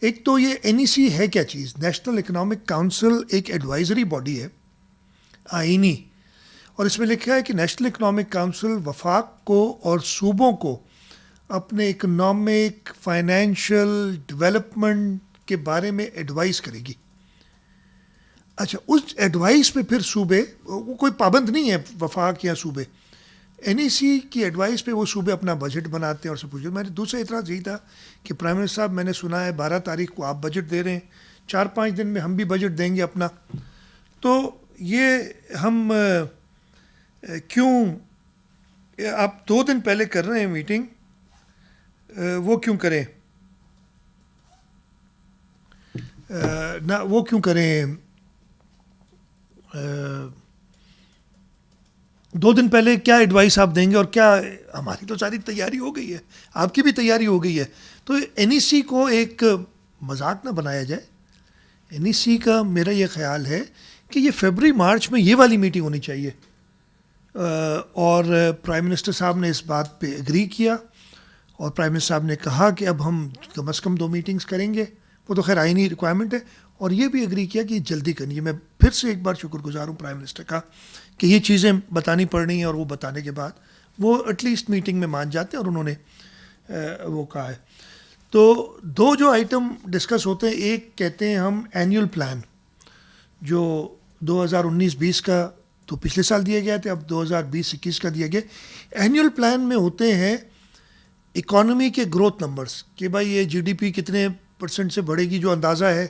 एक तो ये एनईसी है क्या चीज़? नेशनल इकोनॉमिक काउंसिल एक एडवाइजरी बॉडी है, आईनी, और इसमें लिखा है कि नेशनल इकोनॉमिक काउंसिल वफाक को और सूबों को अपने इकोनॉमिक फाइनेंशियल डेवलपमेंट के बारे में एडवाइस करेगी। अच्छा, उस एडवाइस पे फिर सूबे, वो कोई पाबंद नहीं है वफाक या सूबे, एनईसी की एडवाइस पे वो सूबे अपना बजट बनाते हैं और सब कुछ। मेरे दूसरा इतराज़ यही था कि प्राइम मिनिस्टर साहब, मैंने सुना है 12 तारीख को आप बजट दे रहे हैं, 4-5 दिन में हम भी बजट देंगे अपना, तो ये हम क्यों आप 2 दिन पहले कर रहे हैं मीटिंग, वो क्यों करें ना, वो क्यों करें 2 दिन पहले क्या एडवाइस आप देंगे? और क्या, हमारी तो सारी तैयारी हो गई है, आपकी भी तैयारी हो गई है, तो एनईसी को एक मजाक ना बनाया जाए। एनईसी का मेरा ये ख्याल है कि ये फरवरी मार्च में ये वाली मीटिंग होनी चाहिए, और प्राइम मिनिस्टर साहब ने इस बात पे एग्री किया, और प्राइम मिनिस्टर साहब ने कहा कि अब हम कम से कम 2 मीटिंग्स करेंगे, वो तो खैर आईनी रिक्वायरमेंट है, और ये भी एग्री किया कि जल्दी करनी है। मैं फिर से एक बार शुक्रगुजार हूँ प्राइम मिनिस्टर का कि ये चीज़ें बतानी पड़ रही हैं, और वो बताने के बाद वो एटलीस्ट मीटिंग में मान जाते हैं, और उन्होंने वो कहा है। तो 2 जो आइटम डिस्कस होते हैं, एक कहते हैं हम एनुअल प्लान, जो 2019-20 का तो पिछले साल दिए गए थे, अब 2020-21 का दिया गया। एनुअल प्लान में होते हैं इकॉनमी के ग्रोथ नंबर्स, कि भाई ये जीडीपी कितने % से बढ़ेगी, जो अंदाज़ा है,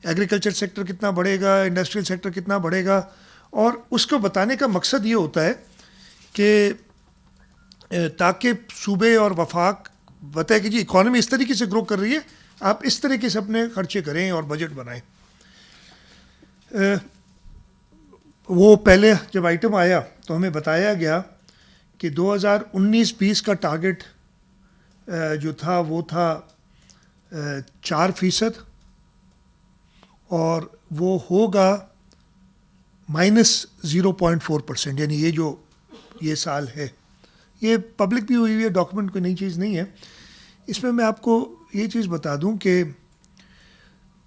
एग्रीकल्चर सेक्टर कितना बढ़ेगा, इंडस्ट्रियल सेक्टर कितना बढ़ेगा, और उसको बताने का मकसद ये होता है कि ताकि सूबे और वफाक बताए कि जी इकॉनमी इस तरीके से ग्रो कर रही है, आप इस तरीके से अपने खर्चे करें और बजट बनाएं। वो पहले जब आइटम आया तो हमें बताया गया कि 2019-20 का टारगेट जो था वो था 4%, और वो होगा -0.4%, यानी ये जो ये साल है, ये पब्लिक भी हुई है, डॉक्यूमेंट कोई नई चीज़ नहीं है। इसमें मैं आपको ये चीज़ बता दूं कि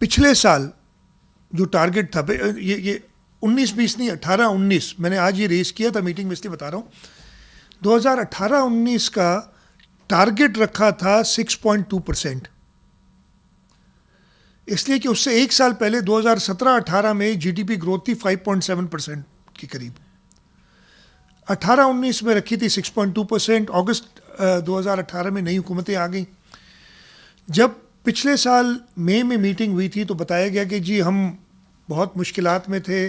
पिछले साल जो टारगेट था, ये 19-20 नहीं, 18-19, मैंने आज ये रेस किया था मीटिंग में, इसलिए बता रहा हूँ। 2018-19 का टारगेट रखा था 6.2%, इसलिए कि उससे एक साल पहले 2017-18 में जीडीपी ग्रोथ थी 5.7% के करीब। 18-19 में रखी थी 6.2%। अगस्त 2018 में नई हुकूमतें आ गई। जब पिछले साल मई में मीटिंग हुई थी तो बताया गया कि जी हम बहुत मुश्किलात में थे,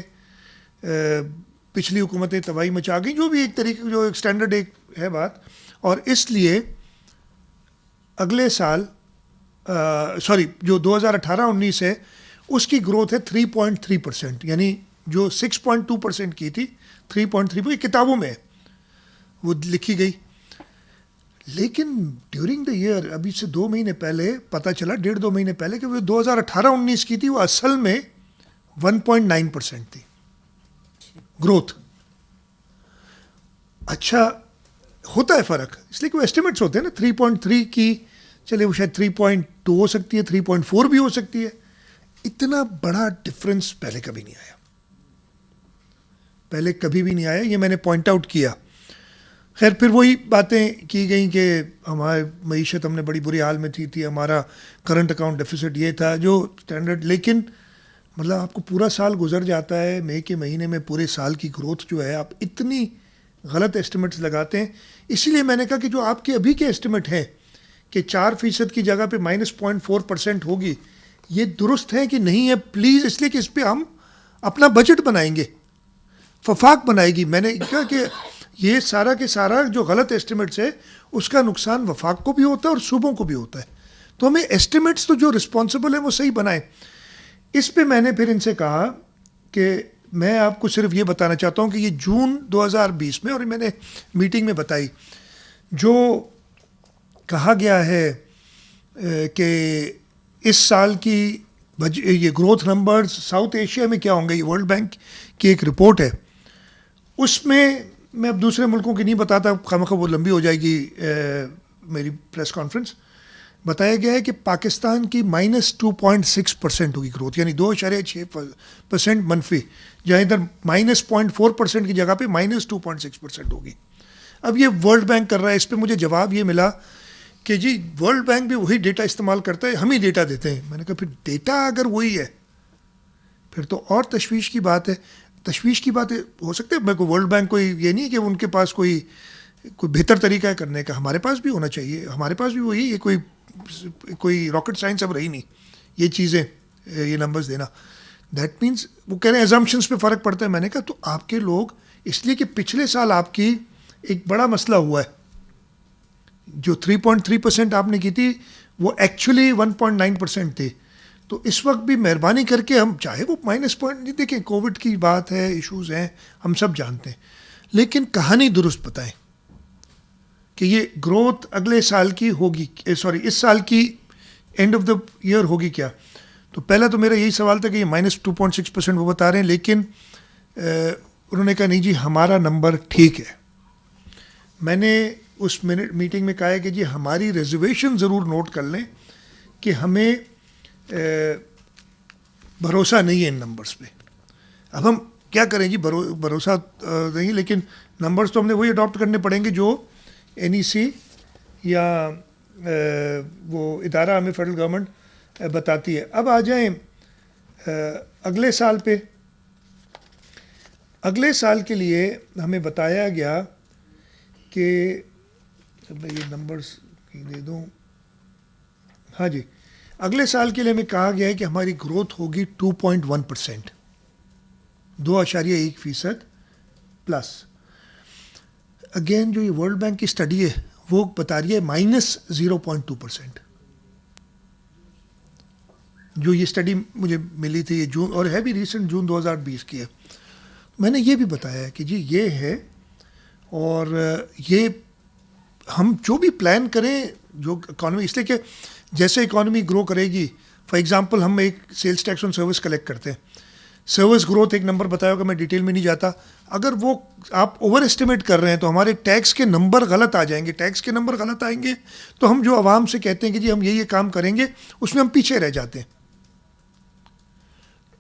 पिछली हुकूमतें तबाही मचा गई, जो भी एक तरीके, जो एक स्टैंडर्ड एक है बात, और इसलिए अगले साल जो 2018-19 है उसकी ग्रोथ है 3.3%, यानी जो 6.2% की थी 3.3, किताबों में वो लिखी गई। लेकिन ड्यूरिंग द ईयर, अभी से 2 महीने पहले पता चला, 1.5-2 महीने पहले, कि वो 2018-19 की थी, वो असल में 1.9% थी ग्रोथ। अच्छा, होता है फ़र्क, इसलिए कि वो एस्टिमेट्स होते हैं ना, 3.3 की, चले वो शायद 3.2 हो सकती है, 3.4 भी हो सकती है। इतना बड़ा डिफरेंस पहले कभी नहीं आया, पहले कभी भी नहीं आया, ये मैंने पॉइंट आउट किया। खैर, फिर वही बातें की गई कि हमारी मईशत, हमने बड़ी बुरी हाल में थी, हमारा करंट अकाउंट डेफिसिट ये था जो स्टैंडर्ड, लेकिन मतलब आपको पूरा साल गुजर जाता है, मई के महीने में पूरे साल की ग्रोथ जो है, आप इतनी गलत एस्टिमेट्स लगाते हैं। इसीलिए मैंने कहा कि जो आपके अभी के एस्टिमेट हैं कि 4% की जगह पे -0.4% होगी, ये दुरुस्त है कि नहीं है प्लीज़, इसलिए कि इस पर हम अपना बजट बनाएंगे, वफाक बनाएगी। मैंने कहा कि ये सारा के सारा जो गलत एस्टिमेट्स है उसका नुकसान वफाक को भी होता है और सूबों को भी होता है, तो हमें एस्टिमेट्स तो जो रिस्पॉन्सिबल है वो सही बनाएं। इस पे मैंने फिर इनसे कहा कि मैं आपको सिर्फ ये बताना चाहता हूँ कि ये जून 2020 में, और मैंने मीटिंग में बताई, जो कहा गया है कि इस साल की ये ग्रोथ नंबर्स साउथ एशिया में क्या होंगे, ये वर्ल्ड बैंक की एक रिपोर्ट है, उसमें मैं अब दूसरे मुल्कों की नहीं बताता, खामखा वो लंबी हो जाएगी मेरी प्रेस कॉन्फ्रेंस, बताया गया है कि पाकिस्तान की -2.6% होगी ग्रोथ, यानी 2.6% मनफी, जहाँ इधर -0.4% की जगह पे -2.6% होगी। अब ये वर्ल्ड बैंक कर रहा है, इस पर मुझे जवाब ये मिला कि जी वर्ल्ड बैंक भी वही डेटा इस्तेमाल करता है, हम ही डेटा देते हैं। मैंने कहा फिर डेटा अगर वही है फिर तो और तशवीश की बात है। तशवीश की बात हो सकती है, मेरे को वर्ल्ड बैंक कोई ये नहीं है कि उनके पास कोई बेहतर तरीका है करने का, हमारे पास भी होना चाहिए, हमारे पास भी वही, ये कोई रॉकेट साइंस अब रही नहीं ये चीज़ें, ये नंबर्स देना। दैट मीन्स वो कह रहे हैं एजम्पशंस पे फ़र्क पड़ता है। मैंने कहा तो आपके लोग, इसलिए कि पिछले साल आपकी एक बड़ा मसला हुआ है, जो 3.3% आपने की थी वो एक्चुअली 1.9% थी। तो इस वक्त भी मेहरबानी करके, हम चाहे वो माइनस पॉइंट नहीं, देखें कोविड की बात है, इश्यूज़ हैं, हम सब जानते हैं, लेकिन कहानी दुरुस्त बताएं कि ये ग्रोथ अगले साल की होगी, सॉरी इस साल की एंड ऑफ द ईयर होगी क्या। तो पहला तो मेरा यही सवाल था कि ये -2.6% वो बता रहे हैं, लेकिन उन्होंने कहा नहीं जी हमारा नंबर ठीक है। मैंने उस मीटिंग में कहा है कि जी हमारी रिजर्वेशन ज़रूर नोट कर लें कि हमें भरोसा नहीं है इन नंबर्स पे। अब हम क्या करें जी, भरोसा नहीं, लेकिन नंबर्स तो हमने वही अडॉप्ट करने पड़ेंगे जो NEC या वो इदारा हमें फेडरल गवर्नमेंट बताती है। अब आ जाएं अगले साल पे। अगले साल के लिए हमें बताया गया कि मैं ये नंबर्स दे दूं, हाँ जी, अगले साल के लिए हमें कहा गया है कि हमारी ग्रोथ होगी 2.1%, 2.1% प्लस। अगेन जो ये वर्ल्ड बैंक की स्टडी है वो बता रही है -0.2%। जो ये स्टडी मुझे मिली थी ये जून, और है भी रिसेंट, जून 2020 की है। मैंने ये भी बताया है कि जी ये है, और ये हम जो भी प्लान करें, जो इकॉनमी, इसलिए कि जैसे इकॉनमी ग्रो करेगी, फॉर एग्जांपल हम एक sales tax on service collect करते हैं, सर्विस ग्रोथ एक नंबर बताया होगा, मैं डिटेल में नहीं जाता। अगर वो आप ओवर एस्टिमेट कर रहे हैं तो हमारे टैक्स के नंबर गलत आ जाएंगे। टैक्स के नंबर गलत आएंगे तो हम जो आवाम से कहते हैं कि जी हम ये काम करेंगे, उसमें हम पीछे रह जाते हैं।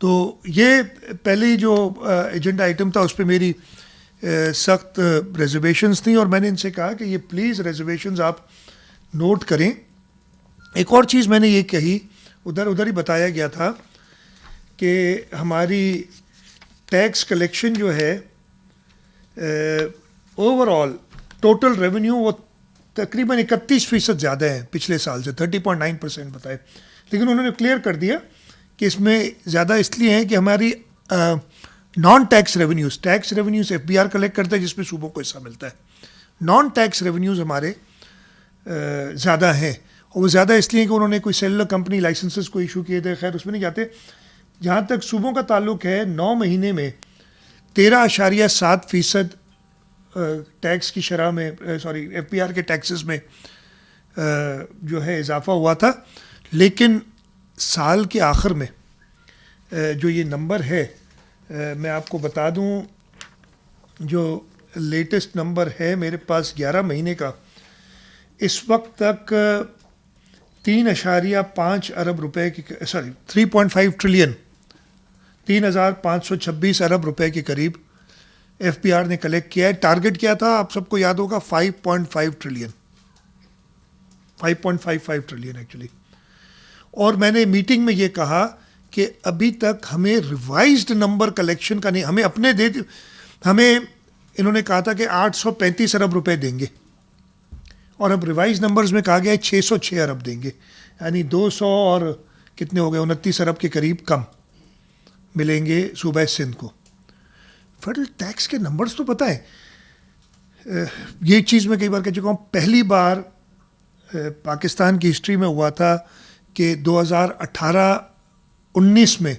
तो ये पहले जो एजेंडा आइटम था उस पर मेरी सख्त रिजर्वेशंस थी, और मैंने इनसे कहा कि ये प्लीज़ रिजर्वेशंस आप नोट करें। एक और चीज़ मैंने ये कही, उधर ही बताया गया था कि हमारी टैक्स कलेक्शन जो है ओवरऑल टोटल रेवेन्यू वो तकरीबन 31% ज़्यादा है पिछले साल से, 30.9% बताए। लेकिन उन्होंने क्लियर कर दिया कि इसमें ज़्यादा इसलिए है कि हमारी non tax revenues, tax revenues FBR collect करता है जिसमें सूबों को हिस्सा मिलता है, नॉन टैक्स रेवेन्यूज़ हमारे ज़्यादा हैं। और वो ज़्यादा इसलिए कि उन्होंने कोई सेलुलर कंपनी लाइसेंसेस को इशू किए थे, खैर उसमें नहीं जाते। जहाँ तक सूबों का ताल्लुक है, 9 महीने में 13.7% टैक्स की शरह में, सॉरी FBR के टैक्सेस में जो है इजाफा हुआ था। लेकिन साल के आखिर में जो ये नंबर है, मैं आपको बता दूं, जो लेटेस्ट नंबर है मेरे पास 11 महीने का, इस वक्त तक 3.5 अरब रुपए की, सॉरी 3.5 ट्रिलियन, 3,526 अरब रुपए के करीब FBR ने कलेक्ट किया है। टारगेट क्या था आप सबको याद होगा, 5.5 ट्रिलियन, 5.55 ट्रिलियन एक्चुअली। और मैंने मीटिंग में ये कहा कि अभी तक हमें रिवाइज्ड नंबर कलेक्शन का नहीं, हमें अपने हमें इन्होंने कहा था कि 835 अरब रुपए देंगे, और अब रिवाइज नंबर्स में कहा गया है 606 अरब देंगे, यानी 200 और कितने हो गए, 29 अरब के करीब कम मिलेंगे सूबा सिंध को। फेडरल टैक्स के नंबर्स तो पता है, ये चीज़ मैं कई बार कह चुका हूँ, पहली बार पाकिस्तान की हिस्ट्री में हुआ था कि 2018-19 में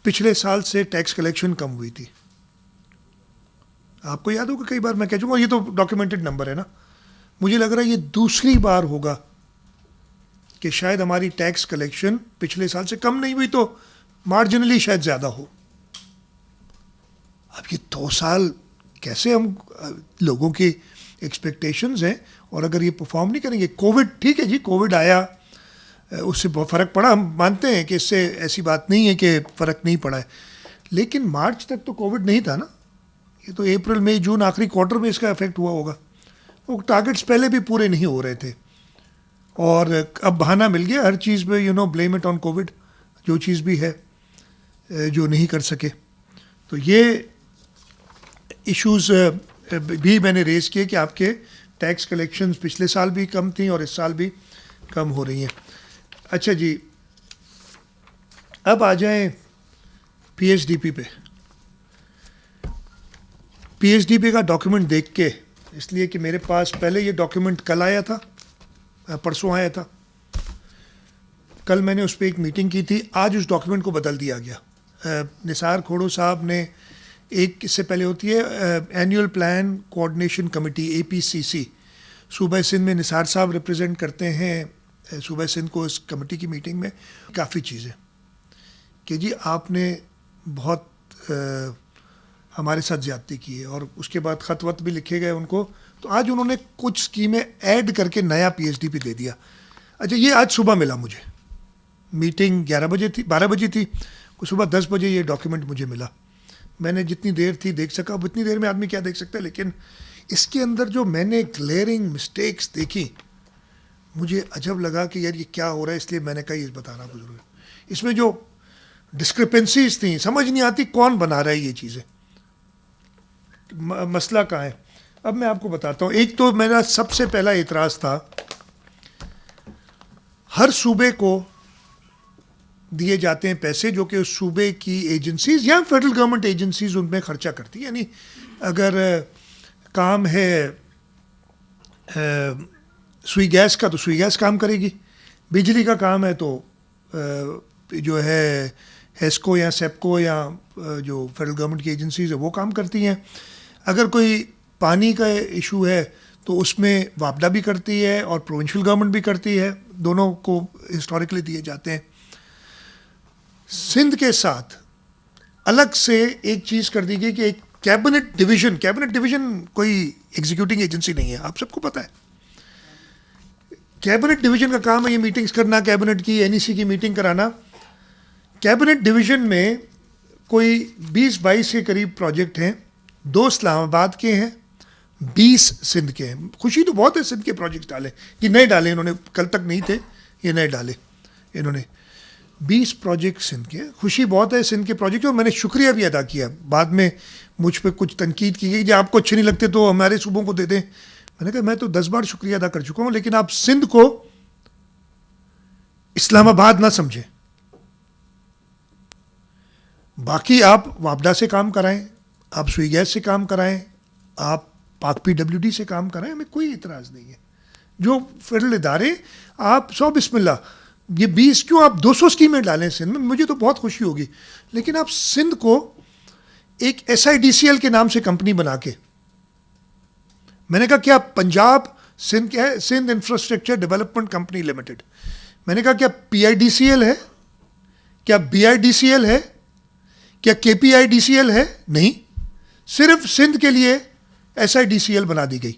पिछले साल से टैक्स कलेक्शन कम हुई थी। आपको याद होगा कई बार मैं कह चुका हूँ, ये तो डॉक्यूमेंटेड नंबर है ना। मुझे लग रहा है ये दूसरी बार होगा कि शायद हमारी टैक्स कलेक्शन पिछले साल से कम नहीं हुई तो मार्जिनली शायद ज़्यादा हो। अब ये 2 साल कैसे हम लोगों की एक्सपेक्टेशंस हैं, और अगर ये परफॉर्म नहीं करेंगे, कोविड ठीक है जी, कोविड आया, उससे बहुत फ़र्क पड़ा, हम मानते हैं कि इससे ऐसी बात नहीं है कि फ़र्क नहीं पड़ा है, लेकिन मार्च तक तो कोविड नहीं था ना, ये तो अप्रैल मई जून आखिरी क्वार्टर में इसका इफेक्ट हुआ होगा। वो टारगेट्स पहले भी पूरे नहीं हो रहे थे, और अब बहाना मिल गया हर चीज़ पे, ब्लेम इट ऑन कोविड, जो चीज़ भी है जो नहीं कर सके। तो ये इश्यूज़ भी मैंने रेज़ किए कि आपके टैक्स कलेक्शंस पिछले साल भी कम थी और इस साल भी कम हो रही हैं। अच्छा जी, अब आ जाएं पीएचडीपी पे। पीएचडीपी का डॉक्यूमेंट देख के, इसलिए कि मेरे पास पहले ये डॉक्यूमेंट कल आया था, परसों आया था, कल मैंने उस पर एक मीटिंग की थी, आज उस डॉक्यूमेंट को बदल दिया गया। निसार खोड़ो साहब ने एक, इससे पहले होती है annual plan coordination committee APCC, सूबा सिंध में निसार साहब रिप्रेजेंट करते हैं सूबा सिंध को इस कमेटी की मीटिंग में। काफ़ी चीज़ें कि जी आपने बहुत हमारे साथ ज़्यादती की है, और उसके बाद ख़त वत भी लिखे गए उनको, तो आज उन्होंने कुछ स्कीमें ऐड करके नया पीएचडीपी दे दिया। अच्छा, ये आज सुबह मिला मुझे, मीटिंग 11 बजे थी, 12 बजे थी, सुबह 10 बजे ये डॉक्यूमेंट मुझे मिला। मैंने जितनी देर थी देख सका, अब इतनी देर में आदमी क्या देख सकता है, लेकिन इसके अंदर जो मैंने ग्लेयरिंग मिस्टेक्स देखी, मुझे अजब लगा कि यार ये क्या हो रहा है, इसलिए मैंने कहा ये बताना जरूर है। इसमें जो डिस्क्रिपेंसीज थी, समझ नहीं आती कौन बना रहा है ये चीज़ें, मसला कहाँ है। अब मैं आपको बताता हूँ। एक तो मेरा सबसे पहला एतराज़ था, हर सूबे को दिए जाते हैं पैसे जो कि उस सूबे की एजेंसीज या फेडरल गवर्नमेंट एजेंसीज उनमें खर्चा करती है। यानी अगर काम है सुई गैस का, तो सुई गैस काम करेगी, बिजली का काम है तो जो है हेस्को या सेप्को या जो फेडरल गवर्नमेंट की एजेंसीज है वो काम करती हैं। अगर कोई पानी का इशू है तो उसमें वापडा भी करती है और प्रोविंशियल गवर्नमेंट भी करती है, दोनों को हिस्टोरिकली दिए जाते हैं। सिंध के साथ अलग से एक चीज़ कर दी गई कि एक कैबिनेट डिवीज़न कोई एग्जीक्यूटिंग एजेंसी नहीं है, आप सबको पता है। कैबिनेट डिवीज़न का काम है ये मीटिंग्स करना, कैबिनेट की एनईसी की मीटिंग कराना। कैबिनेट डिवीज़न में कोई 20-22 के करीब प्रोजेक्ट हैं, 2 इस्लामाबाद के हैं, 20 सिंध के हैं। खुशी तो बहुत है सिंध के प्रोजेक्ट डाले, कि नए डाले इन्होंने, कल तक नहीं थे, ये नए डाले इन्होंने। 20 प्रोजेक्ट सिंध के, खुशी बहुत है सिंध के प्रोजेक्ट, और मैंने शुक्रिया भी अदा किया। बाद में मुझ पर कुछ तनकीद की गई कि आपको अच्छे नहीं लगते तो हमारे सूबों को दे दें। मैंने कहा मैं तो 10 बार शुक्रिया अदा कर चुका हूँ, लेकिन आप सिंध को इस्लामाबाद ना समझें। बाकी आप वापडा से काम कराएं, आप सुई गैस से काम कराएं, आप पाक PWD से काम कराएं, हमें कोई इतराज़ नहीं है। जो फेडरल इदारे, आप 100 बिस्मिल्लाह, ये 20 क्यों आप 200 स्कीमें डालें सिंध में, मुझे तो बहुत खुशी होगी। लेकिन आप सिंध को एक SIDCL के नाम से कंपनी बना के, मैंने कहा क्या पंजाब सिंध क्या है, Sindh infrastructure development company limited, मैंने कहा क्या PIDCL है, क्या BIDCL है, क्या KPIDCL है? नहीं, सिर्फ सिंध के लिए SIDCL बना दी गई।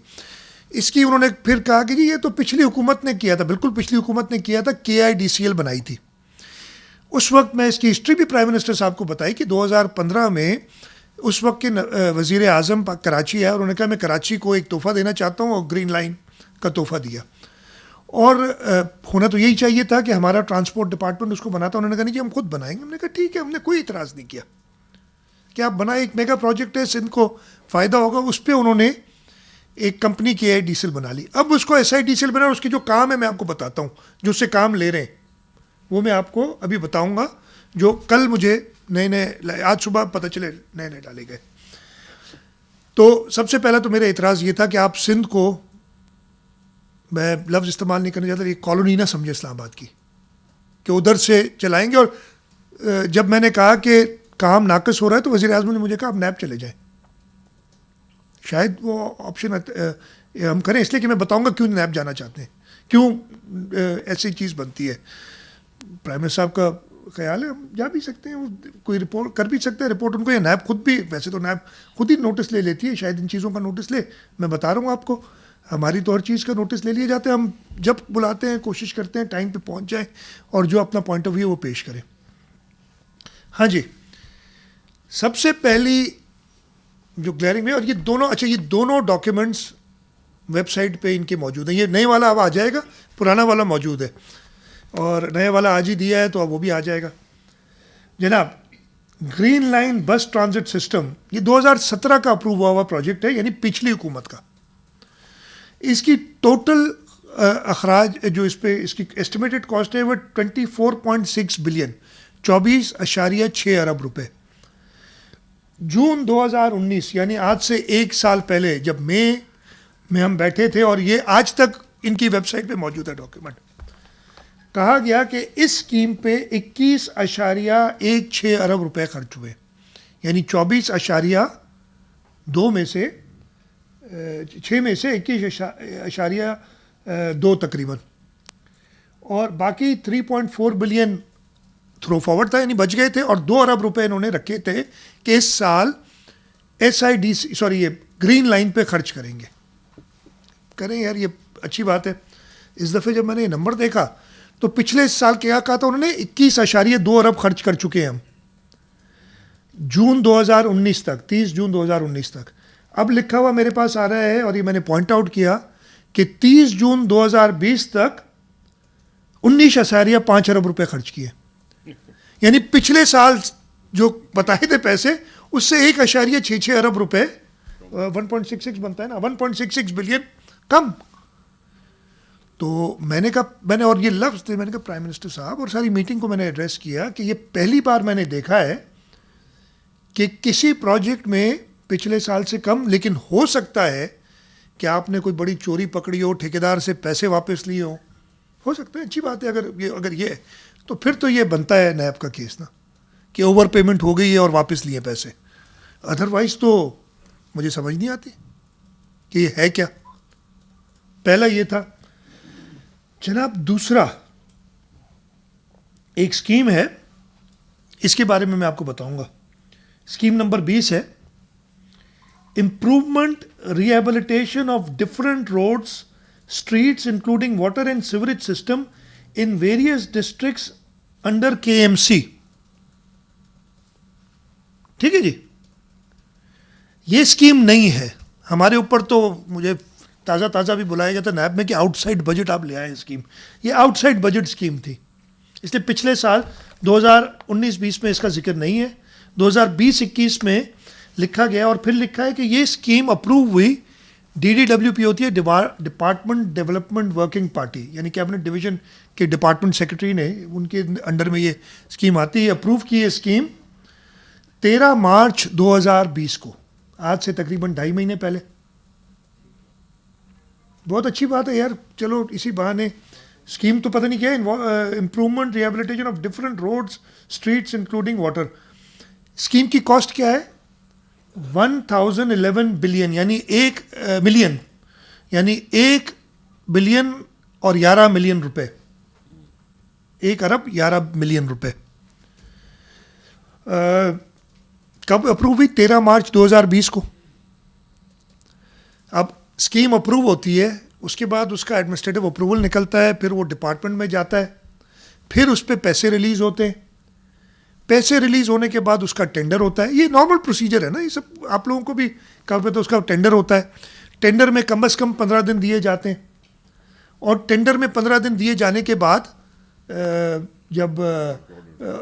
इसकी उन्होंने फिर कहा कि जी ये तो पिछली हुकूमत ने किया था, बिल्कुल पिछली हुकूमत ने किया था, KIDCL बनाई थी। उस वक्त मैं इसकी हिस्ट्री भी प्राइम मिनिस्टर साहब को बताई कि 2015 में उस वक्त के वज़ीर आज़म कराची आया और उन्होंने कहा मैं कराची को एक तोहफ़ा देना चाहता हूँ, और ग्रीन लाइन का तोहफ़ा दिया। और होना तो यही चाहिए था कि हमारा ट्रांसपोर्ट डिपार्टमेंट उसको बनाता। उन्होंने कहा नहीं जी हम खुद बनाएंगे। हमने कहा ठीक है, हमने कोई इतराज़ नहीं किया कि आप बनाए, एक मेगा प्रोजेक्ट है, सिंध को फ़ायदा होगा। उस पर उन्होंने एक कंपनी KIDCL बना ली। अब उसको SIDCL बना, उसके जो काम है मैं आपको बताता हूँ, जो उससे काम ले रहे हैं वो मैं आपको अभी बताऊँगा, जो कल मुझे नए आज सुबह पता चले नए डाले गए। तो सबसे पहला तो मेरा इतराज़ ये था कि आप सिंध को, मैं लफ्ज़ इस्तेमाल नहीं करना चाहता, ये कॉलोनी ना समझे इस्लामाबाद की, कि उधर से चलाएंगे। और जब मैंने कहा कि काम नाकस हो रहा है तो वज़ीर आज़म ने मुझे कहा आप नैब चले जाएं। शायद वो ऑप्शन हम करें, इसलिए कि मैं बताऊंगा क्यों नैब जाना चाहते हैं, क्यों ऐसी चीज़ बनती है। प्राइम मिनिस्टर साहब का ख्याल है हम जा भी सकते हैं, वो कोई रिपोर्ट कर भी सकते हैं रिपोर्ट उनको, या नैब खुद भी, वैसे तो नैब खुद ही नोटिस ले लेती है, शायद इन चीज़ों का नोटिस ले, मैं बता रहा हूँ आपको, हमारी तो हर चीज़ का नोटिस ले लिए जाते हैं, हम जब बुलाते हैं कोशिश करते हैं टाइम पे पहुँच जाए और जो अपना पॉइंट ऑफ व्यू वो पेश करें। हाँ जी, सबसे पहली जो ग्लेयरिंग में, और ये दोनों, अच्छा ये दोनों डॉक्यूमेंट्स वेबसाइट पे इनके मौजूद हैं, ये नए वाला अब आ जाएगा, पुराना वाला मौजूद है, और नया वाला आज ही दिया है तो अब वो भी आ जाएगा। जनाब, ग्रीन लाइन बस ट्रांजिट सिस्टम, ये 2017 का अप्रूव हुआ प्रोजेक्ट है, यानी पिछली हुकूमत का। इसकी टोटल अखराज जो इस पे इसकी एस्टिमेटेड कॉस्ट है वो 24.6 बिलियन, 24.6 अरब रुपए। जून 2019 यानी आज से एक साल पहले, जब मई में हम बैठे थे, और ये आज तक इनकी वेबसाइट पे मौजूद है डॉक्यूमेंट, कहा गया कि इस स्कीम पे 21.16 अरब रुपए खर्च हुए, यानी 24.2 में से 6 में से 21.2 तकरीबन, और बाकी 3.4 बिलियन थ्रो फॉरवर्ड था, यानी बच गए थे, और 2 अरब रुपए इन्होंने रखे थे कि इस साल SIDC सॉरी ये ग्रीन लाइन पे खर्च करेंगे। करें यार, ये अच्छी बात है। इस दफ़े जब मैंने ये नंबर देखा तो पिछले साल क्या कहा था उन्होंने, 21.2 अरब खर्च कर चुके हैं हम जून 2019 तक, 30 जून 2019 तक। अब लिखा हुआ मेरे पास आ रहा है, और ये मैंने पॉइंट आउट किया कि 30 जून 2020 तक 19.5 अरब रुपए खर्च किए, यानी पिछले साल जो बताए थे पैसे उससे 1.66 अरब रुपए, 1.66 बनता है ना, 1.66 बिलियन कम। तो मैंने कहा, मैंने, और ये लफ्ज़ थे, मैंने कहा प्राइम मिनिस्टर साहब, और सारी मीटिंग को मैंने एड्रेस किया कि ये पहली बार मैंने देखा है कि किसी प्रोजेक्ट में पिछले साल से कम, लेकिन हो सकता है कि आपने कोई बड़ी चोरी पकड़ी हो, ठेकेदार से पैसे वापस लिए हो सकता है, अच्छी बात है। अगर ये तो फिर तो ये बनता है नैब का केस ना, कि ओवर पेमेंट हो गई है और वापस लिए पैसे, अदरवाइज तो मुझे समझ नहीं आती कि ये है क्या। पहला ये था। जनाब, दूसरा एक स्कीम है, इसके बारे में मैं आपको बताऊंगा। स्कीम नंबर 20 है, improvement rehabilitation of different roads streets including water and sewerage system in various districts under KMC। ठीक है जी, ये स्कीम नहीं है हमारे ऊपर, तो मुझे ताज़ा भी बुलाया गया था नैब में कि आउटसाइड बजट आप ले आए स्कीम। ये आउटसाइड बजट स्कीम थी, इसलिए पिछले साल 2019-20 में इसका जिक्र नहीं है। 2020-21 में लिखा गया, और फिर लिखा है कि ये स्कीम अप्रूव हुई, DDWP होती है, डिपार्टमेंट डेवलपमेंट वर्किंग पार्टी, यानी कैबिनेट डिवीजन के डिपार्टमेंट सेक्रेटरी ने, उनके अंडर में ये स्कीम आती है। अप्रूव की ये स्कीम 13 मार्च 2020 को, आज से तकरीबन 2.5 महीने पहले। बहुत अच्छी बात है यार, चलो इसी बहाने स्कीम तो पता नहीं क्या है, improvement rehabilitation of different roads streets including water. Scheme की कॉस्ट क्या है? 1011 बिलियन, यानी 1 मिलियन, यानी 1 बिलियन और 11 मिलियन रुपए, 1 अरब 11 मिलियन रुपए। कब अप्रूव हुई? 13 मार्च 2020 को। अब स्कीम अप्रूव होती है, उसके बाद उसका एडमिनिस्ट्रेटिव अप्रूवल निकलता है, फिर वो डिपार्टमेंट में जाता है, फिर उस पर पैसे रिलीज़ होते हैं, पैसे रिलीज़ होने के बाद उसका टेंडर होता है। ये नॉर्मल प्रोसीजर है ना, ये सब आप लोगों को भी कहा पे, तो उसका टेंडर होता है। टेंडर में कम से कम 15 दिन दिए जाते हैं, और टेंडर में 15 दिन दिए जाने के बाद जब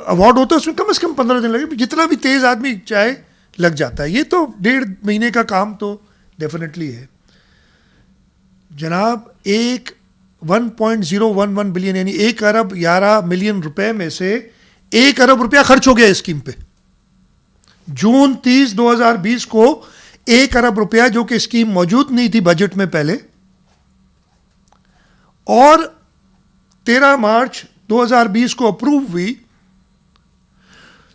अवार्ड होता है उसमें कम से कम 15 दिन लगे, जितना भी तेज़ आदमी चाहे लग जाता है। ये तो 1.5 महीने का काम तो डेफिनेटली है जनाब। 1.011 बिलियन, यानी 1 अरब 11 मिलियन रुपए में से 1 अरब रुपया खर्च हो गया इस स्कीम पे। जून 30, 2020 को 1 अरब रुपया, जो कि स्कीम मौजूद नहीं थी बजट में पहले, और 13 मार्च 2020 को अप्रूव हुई।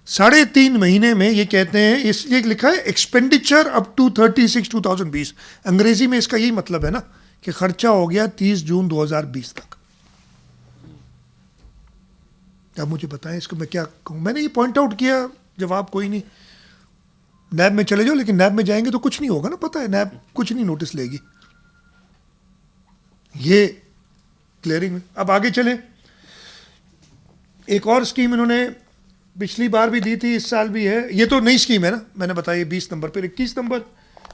3.5 महीने में ये कहते हैं, इस ये लिखा है एक्सपेंडिचर अप टू 36/2020, अंग्रेजी में इसका यही मतलब है ना कि खर्चा हो गया 30 जून 2020 तक। आप मुझे बताएं इसको मैं क्या कहूँ। मैंने ये पॉइंट आउट किया, जवाब कोई नहीं। नैब में चले जाओ, लेकिन नैब में जाएंगे तो कुछ नहीं होगा ना, पता है नैब कुछ नहीं नोटिस लेगी। ये क्लियरिंग। अब आगे चले, एक और स्कीम इन्होंने पिछली बार भी दी थी, इस साल भी है। ये तो नई स्कीम है ना, मैंने बताया 20 नंबर पर। 21 नंबर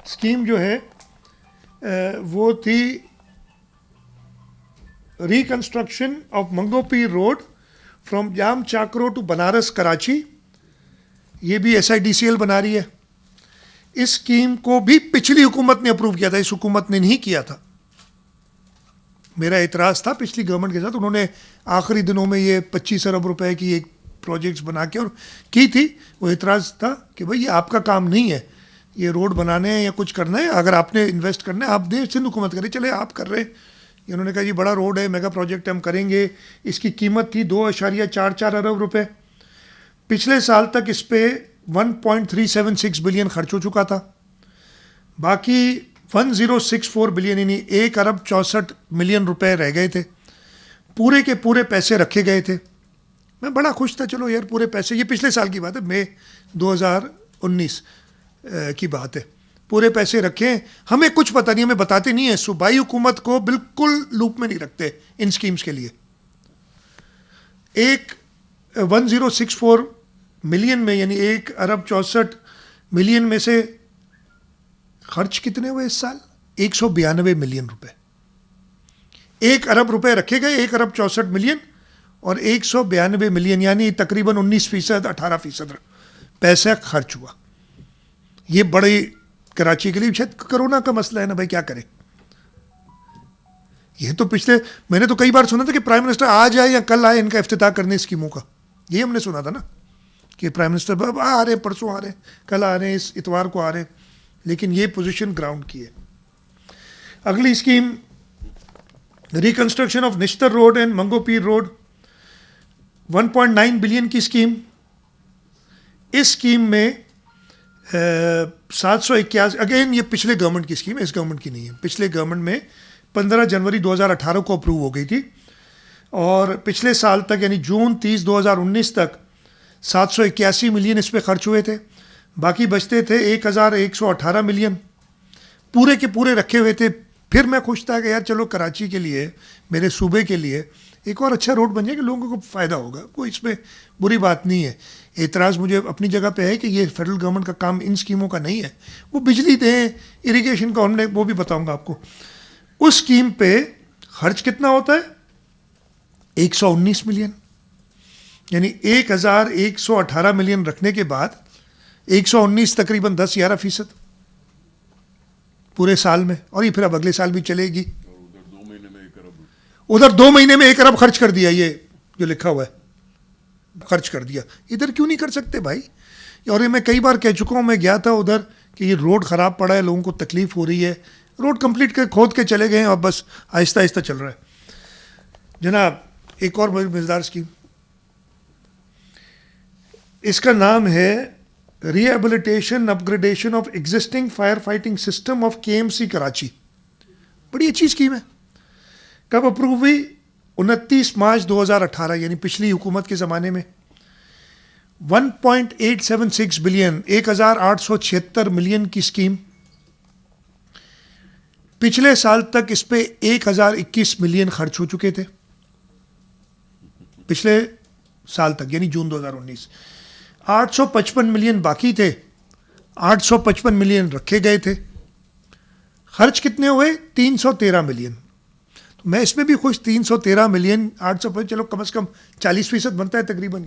स्कीम जो है वो थी reconstruction of Manghopir road from Jam Chakro to Banaras Karachi. ये भी SIDCL बना रही है। इस स्कीम को भी पिछली हुकूमत ने अप्रूव किया था, इस हुकूमत ने नहीं किया था। मेरा एतराज़ था पिछली गवर्नमेंट के साथ, उन्होंने आखिरी दिनों में ये 25 अरब रुपए की एक प्रोजेक्ट्स बना के और की थी। वो एतराज़ था कि भाई ये आपका काम नहीं है, ये रोड बनाने हैं या कुछ करना है, अगर आपने इन्वेस्ट करना है आप दें, सिंध हुकूमत करे, चले आप कर रहे हैं। उन्होंने कहा ये बड़ा रोड है, मेगा प्रोजेक्ट हम करेंगे। इसकी कीमत थी 2.44 अरब रुपए। पिछले साल तक इस पर 1.376 बिलियन खर्च हो चुका था। बाकी 1064 बिलियन यानी 1 अरब 64 मिलियन रुपए रह गए थे। पूरे के पूरे पैसे रखे गए थे। मैं बड़ा खुश था, चलो यार पूरे पैसे, ये पिछले साल की बात है, मई 2019 की बात है। पूरे पैसे रखें, हमें कुछ पता नहीं, हमें बताते नहीं है। सूबाई हुकूमत को बिल्कुल लूप में नहीं रखते इन स्कीम्स के लिए। एक 1064 मिलियन में यानी 1 अरब 64 मिलियन में से खर्च कितने हुए इस साल? 192 मिलियन रुपए। 1 अरब रुपए रखे गए, 1 अरब 64 मिलियन और 192 मिलियन यानी तकरीबन 19%, 18% पैसा खर्च हुआ। ये बड़ी कराची के लिए शायद कोरोना का मसला है ना भाई, क्या करें। ये तो पिछले, मैंने तो कई बार सुना था कि प्राइम मिनिस्टर आज आए या कल आए इनका इफ्तिताह करने स्कीमों का। ये हमने सुना था ना कि प्राइम मिनिस्टर आ रहे, परसों आ रहे, कल आ रहे, इस इतवार को आ रहे, लेकिन ये पोजीशन ग्राउंड की है। अगली scheme reconstruction of Nishtar road and Manghopir road, 1.9 billion की स्कीम। इस स्कीम में 781, अगेन ये पिछले गवर्नमेंट की स्कीम है, इस गवर्नमेंट की नहीं है। पिछले गवर्नमेंट में 15 जनवरी 2018 को अप्रूव हो गई थी और पिछले साल तक यानी जून 30, 2019 तक 781 मिलियन इस पर खर्च हुए थे। बाकी बचते थे 1118 मिलियन, पूरे के पूरे रखे हुए थे। फिर मैं खुश था कि यार चलो कराची के लिए, मेरे सूबे के लिए एक और अच्छा रोड बन जाए कि लोगों को फ़ायदा होगा, कोई इसमें बुरी बात नहीं है। एतराज़ मुझे अपनी जगह पे है कि ये फेडरल गवर्नमेंट का काम इन स्कीमों का नहीं है। वो बिजली दें, इरिगेशन का हमने वो भी बताऊंगा आपको। उस स्कीम पे खर्च कितना होता है? 119 मिलियन, यानी 1118 मिलियन रखने के बाद 119 तकरीबन 10-11% पूरे साल में। और ये फिर अब अगले साल भी चलेगी। उधर 2 महीने में 1 अरब खर्च कर दिया, ये जो लिखा हुआ है खर्च कर दिया। इधर क्यों नहीं कर सकते भाई? और ये मैं कई बार कह चुका हूँ, मैं गया था उधर कि ये रोड ख़राब पड़ा है, लोगों को तकलीफ हो रही है। रोड कंप्लीट कर खोद के चले गए हैं और बस आहिस्ता आहिस्ता चल रहा है। जनाब एक और मज़ेदार स्कीम, इसका नाम है rehabilitation upgradation of existing fire fighting system of KMC Karachi. बड़ी अच्छी स्कीम है। कब अप्रूव हुई? 29 मार्च 2018 यानी पिछली हुकूमत के ज़माने में। 1.876 बिलियन, 1876 मिलियन की स्कीम। पिछले साल तक इस पे 1021 मिलियन खर्च हो चुके थे, पिछले साल तक यानी जून 2019। 855 मिलियन बाकी थे, 855 मिलियन रखे गए थे। खर्च कितने हुए? 313 मिलियन। तो मैं इसमें भी खुश, 313 मिलियन 800, चलो कम से कम 40% बनता है तकरीबन।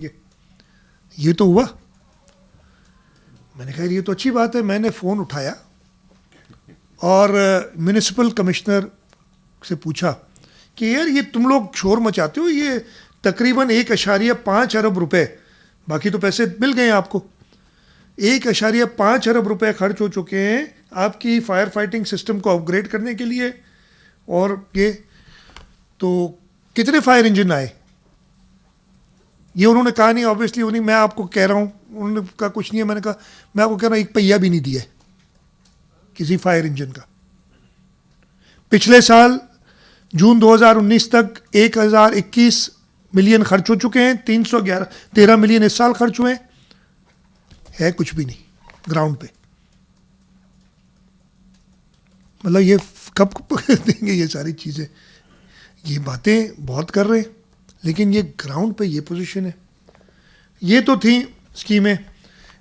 ये तो हुआ। मैंने कहा ये तो अच्छी बात है। मैंने फ़ोन उठाया और म्यूनिसिपल कमिश्नर से पूछा कि यार ये तुम लोग शोर मचाते हो, ये तकरीबन 1.5 अरब रुपए, बाकी तो पैसे मिल गए आपको, 1.5 अरब रुपए खर्च हो चुके हैं आपकी फायर फाइटिंग सिस्टम को अपग्रेड करने के लिए। और ये तो कितने फायर इंजन आए ये उन्होंने कहा नहीं, ऑब्वियसली उन्हीं, मैं आपको कह रहा हूँ, उन्होंने कहा कुछ नहीं है। मैंने कहा मैं आपको कह रहा हूँ एक पहिया भी नहीं दिया किसी फायर इंजन का। पिछले साल जून 2019 तक 1021 मिलियन खर्च हो चुके हैं, 13 मिलियन इस साल खर्च हुए है कुछ भी नहीं ग्राउंड पे। मतलब ये कब देंगे ये सारी चीज़ें? ये बातें बहुत कर रहे हैं लेकिन ये ग्राउंड पे ये पोजीशन है। ये तो थी स्कीमें।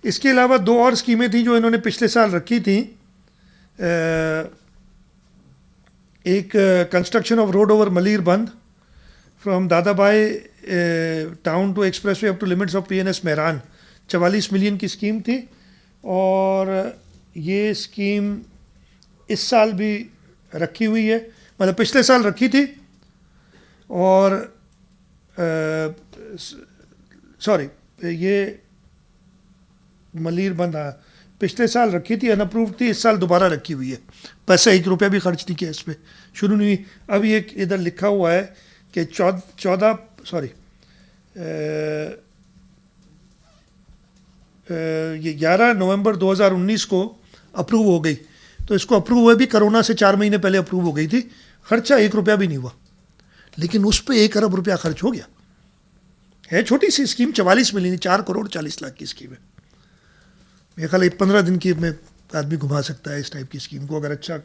इसके अलावा 2 और स्कीमें थी जो इन्होंने पिछले साल रखी थी। एक construction of road over Malir Bund from Dadabhai town to expressway up to limits of PNS Mehran, 44 million की स्कीम थी। और ये स्कीम इस साल भी रखी हुई है, मतलब पिछले साल रखी थी और सॉरी ये मलीर बंद, हाँ पिछले साल रखी थी, अनअप्रूव्ड थी, इस साल दोबारा रखी हुई है। पैसा 1 रुपया भी खर्च नहीं किया इस पर, शुरू नहीं हुई। अब ये इधर लिखा हुआ है कि 11 नवंबर 2019 को अप्रूव हो गई। तो इसको अप्रूव हुए भी कोरोना से 4 महीने पहले अप्रूव हो गई थी। खर्चा 1 रुपया भी नहीं हुआ, लेकिन उस पर 1 अरब रुपया खर्च हो गया। है छोटी सी स्कीम, 44 मिलियन, 4 करोड़ 40 लाख की स्कीम है। मेरे ख्याल 15 दिन की में आदमी घुमा सकता है इस टाइप की स्कीम को, अगर अच्छा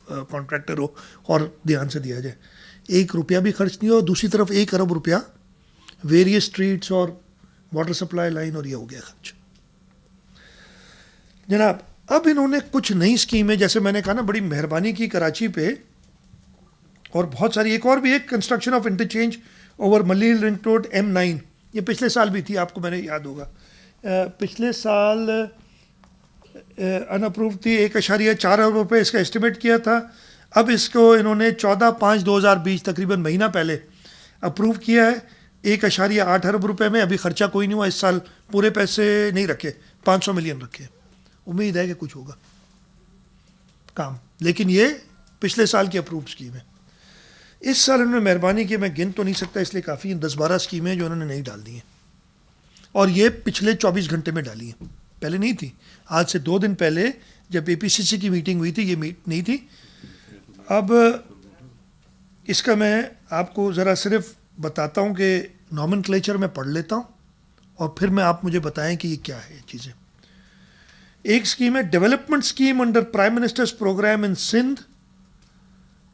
कॉन्ट्रैक्टर हो और ध्यान से दिया जाए। 1 रुपया भी खर्च नहीं हो, दूसरी तरफ 1 अरब रुपया वेरियस स्ट्रीट्स और वाटर सप्लाई लाइन, और ये हो गया खर्च। जनाब अब इन्होंने कुछ नई स्कीमें, जैसे मैंने कहा ना, बड़ी मेहरबानी की कराची पे, और बहुत सारी। एक और भी, एक construction of interchange over Malir ring road M9, ये पिछले साल भी थी, आपको मैंने याद होगा। पिछले साल अनअप्रूव थी, 1.4 अरब रुपये इसका एस्टिमेट किया था। अब इसको इन्होंने 14/5/2020 तकरीबन महीना पहले अप्रूव किया है 1.8 अरब रुपये में। अभी खर्चा कोई नहीं हुआ इस साल, पूरे पैसे नहीं रखे, 500 मिलियन रखे। उम्मीद है कि कुछ होगा काम, लेकिन ये पिछले साल की अप्रूव स्कीम है। इस साल इन्होंने मेहरबानी की, मैं गिन तो नहीं सकता इसलिए काफ़ी 10-12 स्कीमें जो उन्होंने नहीं डाल दी हैं, और ये पिछले 24 घंटे में डाली हैं, पहले नहीं थी। आज से 2 दिन पहले जब APCC की मीटिंग हुई थी, ये नहीं थी। अब इसका मैं आपको ज़रा सिर्फ बताता हूँ कि नॉमेनक्लेचर में पढ़ लेता हूँ और फिर मैं आप मुझे बताएं कि ये क्या है चीज़ें। एक स्कीम है development scheme under prime minister's programme in Sindh,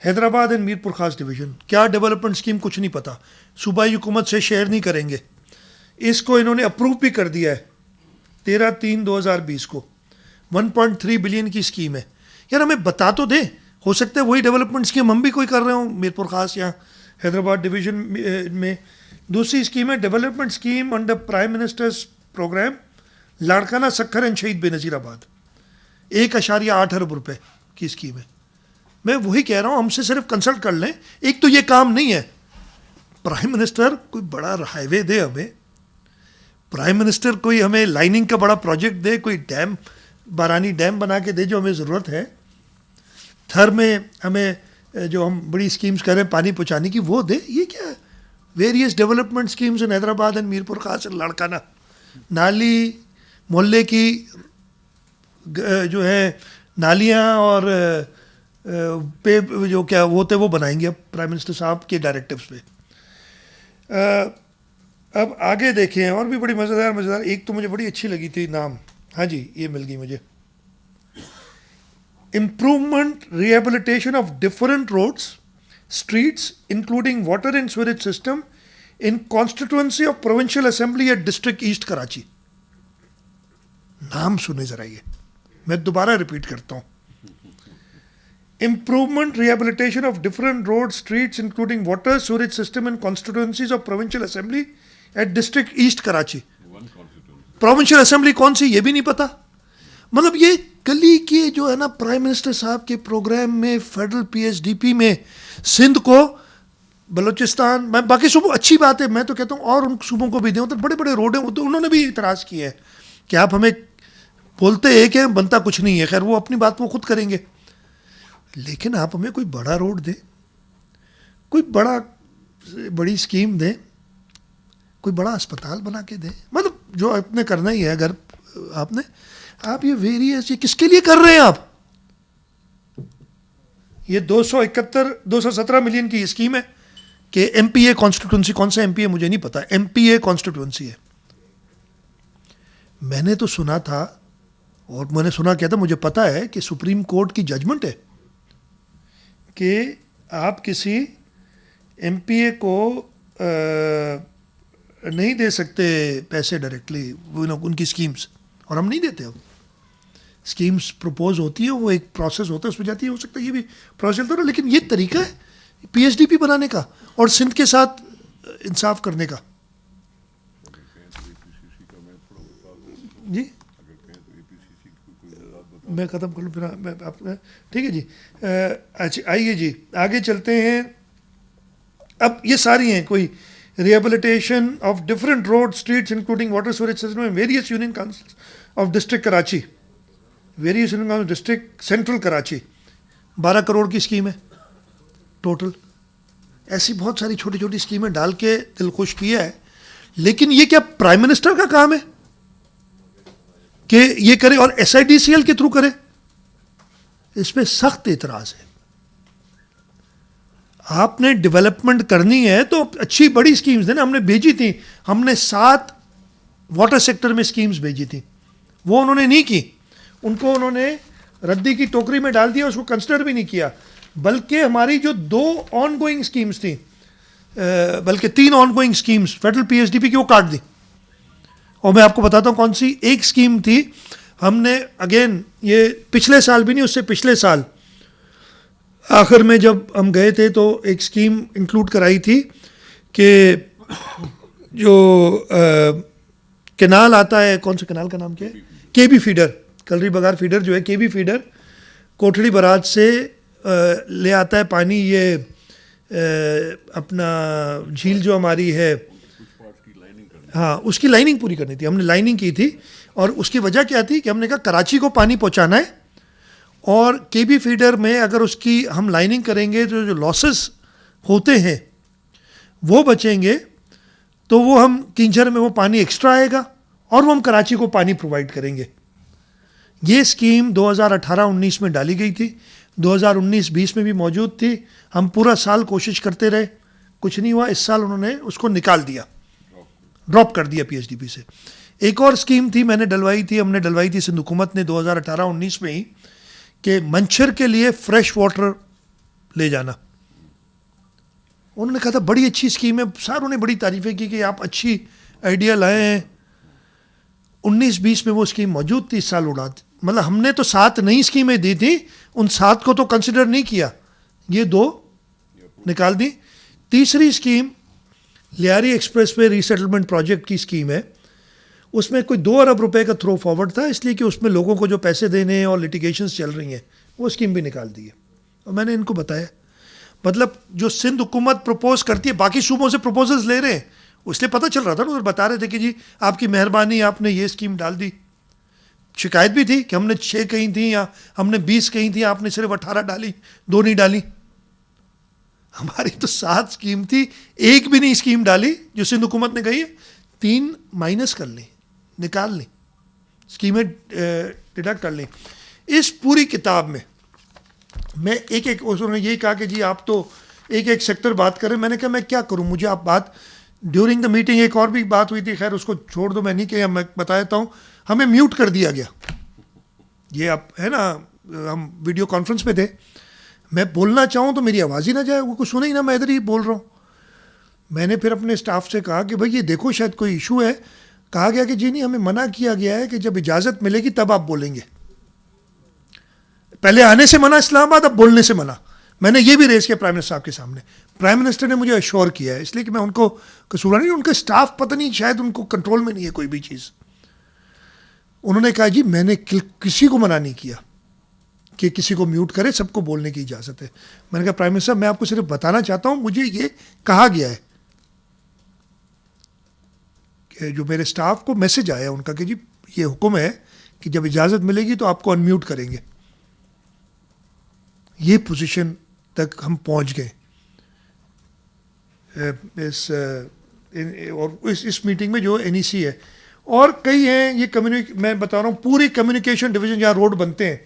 Hyderabad and Mirpur Khas division. क्या डेवलपमेंट स्कीम कुछ नहीं पता, सूबाई हुकूमत से शेयर नहीं करेंगे। इसको इन्होंने अप्रूव भी कर दिया है 13/3/2020 को। 1.3 बिलियन की स्कीम है। यार हमें बता तो दे, हो सकता है वही डेवलपमेंट स्कीम हम भी कोई कर रहे हो मीरपुर खास या हैदराबाद डिवीजन में। दूसरी स्कीम है development scheme under prime minister's programme Larkana Sukkur and Shaheed Benazirabad, 1.8 अरब रुपये की स्कीम है। मैं वही कह रहा हूँ, हमसे सिर्फ कंसल्ट कर लें। एक तो ये काम नहीं है, प्राइम मिनिस्टर कोई बड़ा हाईवे दे हमें, प्राइम मिनिस्टर कोई हमें लाइनिंग का बड़ा प्रोजेक्ट दे, कोई डैम, बारानी डैम बना के दे जो हमें ज़रूरत है। थर में हमें जो हम बड़ी स्कीम्स कर रहे हैं पानी पहुँचाने की, वो दे। ये क्या है? Various development schemes in Hyderabad and Mirpur खास लाड़काना, नाली मोहल्ले की जो है नालियाँ और पे जो क्या होते वो बनाएंगे अब प्राइम मिनिस्टर साहब के डायरेक्टिव्स पे। अब आगे देखें, और भी बड़ी मज़ेदार एक तो मुझे बड़ी अच्छी लगी थी नाम, हाँ जी ये मिल गई मुझे। Improvement rehabilitation of different roads streets including water and sewerage system in constituency of provincial assembly at district east Karachi. नाम सुने जरा, ये मैं दोबारा रिपीट करता हूँ। Improvement rehabilitation of different roads, streets, including water, sewage system and constituencies of Provincial Assembly at District East Karachi. Provincial Assembly कौन सी ये भी नहीं पता। मतलब ये गली के जो है ना प्राइम मिनिस्टर साहब के प्रोग्राम में, फेडरल PSDP में सिंध को, बलूचिस्तान, मैं बाकी सूबों, अच्छी बात है, मैं तो कहता हूँ और उन सूबों को भी दें। तो बड़े बड़े रोड हैं, तो उन्होंने भी इतराज़ किए हैं कि आप हमें बोलते हैं कि बनता कुछ नहीं है। खैर वो अपनी बात वो खुद करेंगे, लेकिन आप हमें कोई बड़ा रोड दें, कोई बड़ी स्कीम दें, कोई बड़ा अस्पताल बना के दें। मतलब जो आपने करना ही है, अगर आप ये वेरियस, ये किसके लिए कर रहे हैं आप? ये 217 मिलियन की स्कीम है, कि एमपीए कॉन्स्टिट्यूंसी, कौन सा एमपीए मुझे नहीं पता, एमपीए कॉन्स्टिट्यूंसी है। मैंने तो सुना था, और मैंने सुना क्या था, मुझे पता है कि सुप्रीम कोर्ट की जजमेंट है कि आप किसी एमपीए को नहीं दे सकते पैसे डायरेक्टली, उनकी स्कीम्स, और हम नहीं देते। अब स्कीम्स प्रपोज होती है, वो एक प्रोसेस होता है, उसमें जाती है, हो सकता है ये भी प्रोसेस चलता रहा, लेकिन ये तरीका है पीएचडीपी बनाने का और सिंध के साथ इंसाफ करने का। जी मैं ख़त्म कर लूँ फिर मैं आप, ठीक है जी। अच्छा आइए जी आगे चलते हैं। अब ये सारी हैं, कोई rehabilitation of different road streets including water storage system in various union councils of district Karachi, various union council district central Karachi, 12 crore की स्कीम है टोटल। ऐसी बहुत सारी छोटी छोटी स्कीमें डाल के दिल खुश किया है, लेकिन ये क्या प्राइम मिनिस्टर का काम है कि ये करे और एसआईडीसीएल के थ्रू करे? इस पे सख्त एतराज है। आपने डेवलपमेंट करनी है तो अच्छी बड़ी स्कीम्स देना। हमने भेजी थी, हमने 7 वाटर सेक्टर में स्कीम्स भेजी थी, वो उन्होंने नहीं की, उनको उन्होंने रद्दी की टोकरी में डाल दिया, उसको कंसिडर भी नहीं किया। बल्कि हमारी जो 2 ऑनगोइंग स्कीम्स थी, बल्कि 3 ऑनगोइंग स्कीम्स फेडरल पीएचडीपी की, वो काट दी। और मैं आपको बताता हूँ कौन सी। एक स्कीम थी, हमने अगेन ये पिछले साल भी नहीं, उससे पिछले साल आखिर में जब हम गए थे तो एक स्कीम इंक्लूड कराई थी कि जो कैनाल आता है, कौन से कैनाल का नाम क्या है, केबी फीडर, कलरी बगार फीडर जो है, केबी फीडर कोठड़ी बराज से ले आता है पानी, ये अपना झील जो हमारी है, हाँ उसकी लाइनिंग पूरी करनी थी, हमने लाइनिंग की थी। और उसकी वजह क्या थी कि हमने कहा कराची को पानी पहुंचाना है, और केबी फीडर में अगर उसकी हम लाइनिंग करेंगे तो जो लॉसेस होते हैं वो बचेंगे, तो वो हम किंजर में वो पानी एक्स्ट्रा आएगा और वो हम कराची को पानी प्रोवाइड करेंगे। ये स्कीम 2018-19 में डाली गई थी, 2019-20 में भी मौजूद थी। हम पूरा साल कोशिश करते रहे, कुछ नहीं हुआ। इस साल उन्होंने उसको निकाल दिया, ड्रॉप कर दिया पीएचडीपी से। एक और स्कीम थी, मैंने डलवाई थी, हमने डलवाई थी सिंध हुकूमत ने 2018-19 में ही, कि मंछर के लिए फ्रेश वाटर ले जाना। उन्होंने कहा था बड़ी अच्छी स्कीम है, सारों ने बड़ी तारीफें की कि आप अच्छी आइडिया लाए हैं। 19-20 में वो स्कीम मौजूद थी, इस साल उड़ा दी। मतलब हमने तो 7 नई स्कीमें दी थी, उन 7 को तो कंसिडर नहीं किया, ये 2 निकाल दी। तीसरी scheme Lyari express way resettlement project की स्कीम है, उसमें कोई 2 अरब रुपए का थ्रो फॉरवर्ड था, इसलिए कि उसमें लोगों को जो पैसे देने हैं और लिटिगेशंस चल रही हैं, वो स्कीम भी निकाल दी है। और मैंने इनको बताया, मतलब जो सिंध हुकूमत प्रपोज करती है, बाकी सूबों से प्रपोजल्स ले रहे हैं, इसलिए पता चल रहा था ना, उधर बता रहे थे कि जी आपकी मेहरबानी, आपने ये स्कीम डाल दी। शिकायत भी थी कि हमने 6 कही थी या हमने 20 कही थी, आपने सिर्फ 18 डाली, 2 नहीं डाली। हमारी तो 7 स्कीम थी, एक भी नहीं स्कीम डाली जो सिंध हुकूमत ने कही है। 3 माइनस कर ली, निकाल ली, स्कीमें डिडक्ट कर ली। इस पूरी किताब में मैं एक उन्होंने यही कहा कि जी आप तो एक सेक्टर बात करें। मैंने कहा मैं क्या करूं, मुझे आप बात, ड्यूरिंग द मीटिंग एक और भी बात हुई थी, खैर उसको छोड़ दो, मैं नहीं किया, मैं बता देता हूँ। हमें म्यूट कर दिया गया, ये आप है ना, हम वीडियो कॉन्फ्रेंस पे थे, मैं बोलना चाहूँ तो मेरी आवाज़ ही ना जाए, वो कुछ सुने ही ना, मैं इधर ही बोल रहा हूँ। मैंने फिर अपने स्टाफ से कहा कि भाई ये देखो शायद कोई इशू है। कहा गया कि जी नहीं, हमें मना किया गया है कि जब इजाज़त मिलेगी तब आप बोलेंगे, पहले आने से मना इस्लामाबाद, अब बोलने से मना। मैंने ये भी रेस किया प्राइम मिनिस्टर साहब के सामने, प्राइम मिनिस्टर ने मुझे अश्योर किया है, इसलिए कि मैं उनको कसूर नहीं, उनका स्टाफ पता नहीं शायद उनको कंट्रोल में नहीं है कोई भी चीज़। उन्होंने कहा जी मैंने किसी को मना नहीं किया कि किसी को म्यूट करे, सबको बोलने की इजाज़त है। मैंने कहा प्राइम मिनिस्टर मैं आपको सिर्फ बताना चाहता हूँ, मुझे ये कहा गया है कि जो मेरे स्टाफ को मैसेज आया उनका कि जी ये हुक्म है कि जब इजाज़त मिलेगी तो आपको अनम्यूट करेंगे। ये पोजीशन तक हम पहुंच गए इस मीटिंग में जो एनईसी है, और कई हैं ये मैं बता रहा हूँ, पूरी कम्युनिकेशन डिवीज़न जहाँ रोड बनते हैं,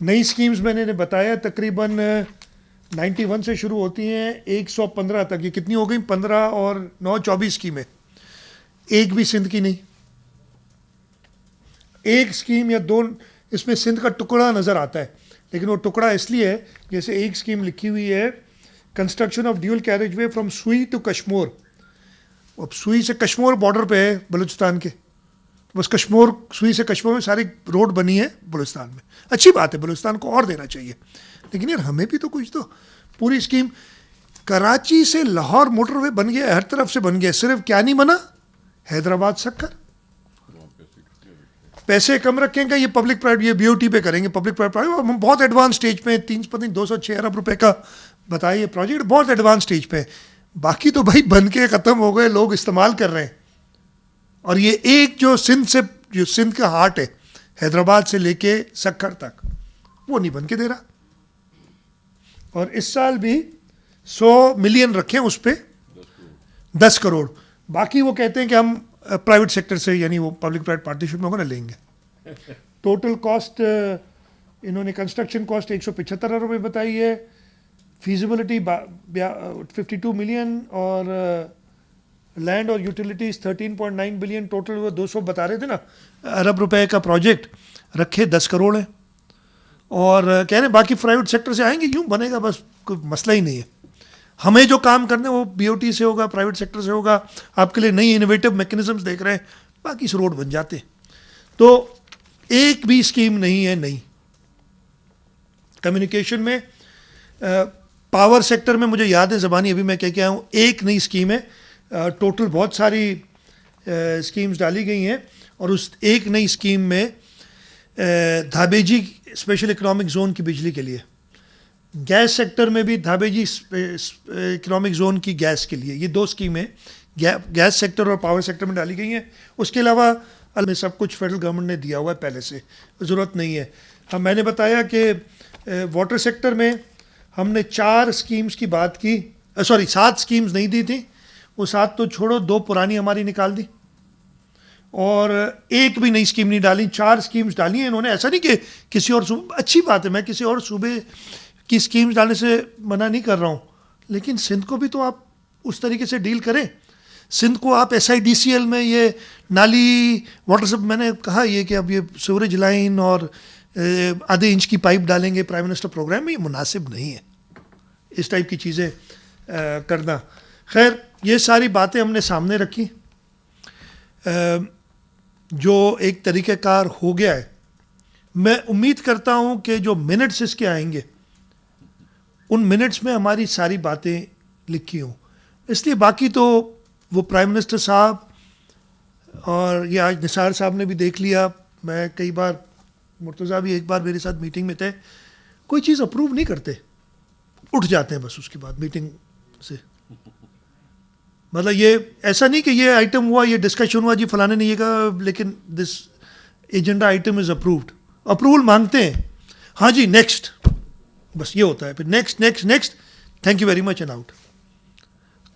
नई स्कीम्स मैंने बताया तकरीबन 91 से शुरू होती हैं 115 तक, ये कितनी हो गई? 15 और 9 24 स्कीमें, एक भी सिंध की नहीं। एक स्कीम या दो इसमें सिंध का टुकड़ा नज़र आता है, लेकिन वो टुकड़ा इसलिए है, जैसे एक स्कीम लिखी हुई है construction of dual carriage way from सुई टू कश्मीर। अब सुई से कश्मीर बॉर्डर पे है बलूचिस्तान के, बस कश्मीर, सुई से कश्मीर में सारी रोड बनी है बलूचिस्तान में। अच्छी बात है, बलूचिस्तान को और देना चाहिए, लेकिन यार हमें भी तो कुछ दो। पूरी स्कीम कराची से लाहौर मोटरवे बन गया, हर तरफ से बन गया, सिर्फ क्या नहीं बना? हैदराबाद सक्कर। पैसे कम रखेंगे, ये पब्लिक प्राइवेट, ये बीओटी पे करेंगे, पब्लिक प्राइवेट, हम बहुत एडवांस स्टेज पे, 206 अरब रुपए का बताइए ये प्रोजेक्ट, बहुत एडवांस स्टेज पे। बाकी तो भाई बन के ख़त्म हो गए, लोग इस्तेमाल कर रहे हैं। और ये एक जो सिंध का हार्ट है, हैदराबाद से लेके सक्खर तक, वो नहीं बन के दे रहा। और इस साल भी 100 मिलियन रखे उस पर, 10 करोड़। बाकी वो कहते हैं कि हम प्राइवेट सेक्टर से, यानी वो पब्लिक प्राइवेट पार्टनरशिप में होगा ना, लेंगे। टोटल कॉस्ट इन्होंने कंस्ट्रक्शन कॉस्ट 175 अरब रुपये बताई है, फीजिबिलिटी 52 मिलियन, और लैंड और यूटिलिटीज 13.9 बिलियन, टोटल वो 200 बता रहे थे ना अरब रुपए का प्रोजेक्ट, रखे 10 करोड़ है। और कह रहे बाकी प्राइवेट सेक्टर से आएंगे, यूँ बनेगा, बस कोई मसला ही नहीं है। हमें जो काम करने वो बीओटी से होगा, प्राइवेट सेक्टर से होगा। आपके लिए नई इनोवेटिव मैकेनिज्म्स देख रहे हैं, बाकी से रोड बन जाते हैं। तो एक भी स्कीम नहीं है नई। कम्युनिकेशन में, पावर सेक्टर में मुझे याद है ज़बानी अभी मैं क्या हूँ, एक नई स्कीम है। टोटल बहुत सारी स्कीम्स डाली गई हैं, और उस एक नई स्कीम में धाबेजी स्पेशल इकोनॉमिक जोन की बिजली के लिए, गैस सेक्टर में भी धाबेजी इकोनॉमिक जोन की गैस के लिए, ये 2 स्कीमें गैस सेक्टर और पावर सेक्टर में डाली गई हैं। उसके अलावा में सब कुछ फेडरल गवर्नमेंट ने दिया हुआ है पहले से, ज़रूरत नहीं है। हम मैंने बताया कि वाटर सेक्टर में हमने 4 स्कीम्स की बात की, 7 स्कीम्स नहीं दी थी, वो 7 तो छोड़ो, 2 पुरानी हमारी निकाल दी, और एक भी नई स्कीम नहीं डाली। 4 स्कीम्स डाली हैं इन्होंने। ऐसा नहीं कि किसी और सूबे, अच्छी बात है, मैं किसी और सूबे की स्कीम्स डालने से मना नहीं कर रहा हूँ, लेकिन सिंध को भी तो आप उस तरीके से डील करें। सिंध को आप SIDCL में ये नाली वाटर सब, मैंने कहा ये कि अब ये सीवरेज लाइन और आधे इंच की पाइप डालेंगे प्राइम मिनिस्टर प्रोग्राम में, ये मुनासिब नहीं है इस टाइप की चीज़ें करना। खैर, ये सारी बातें हमने सामने रखी, जो एक तरीक़ेकार हो गया है। मैं उम्मीद करता हूँ कि जो मिनट्स इसके आएंगे, उन मिनट्स में हमारी सारी बातें लिखी हों। इसलिए बाकी तो वो प्राइम मिनिस्टर साहब, और ये आज निसार साहब ने भी देख लिया, मैं कई बार, मुर्तज़ा भी एक बार मेरे साथ मीटिंग में थे, कोई चीज़ अप्रूव नहीं करते, उठ जाते हैं बस उसके बाद मीटिंग से। मतलब ये ऐसा नहीं कि ये आइटम हुआ, ये डिस्कशन हुआ जी, फलाने ने ये कहा, लेकिन this agenda item is approved, approval मांगते हैं, हाँ जी नेक्स्ट, बस ये होता है। फिर next next next, thank you very much and out.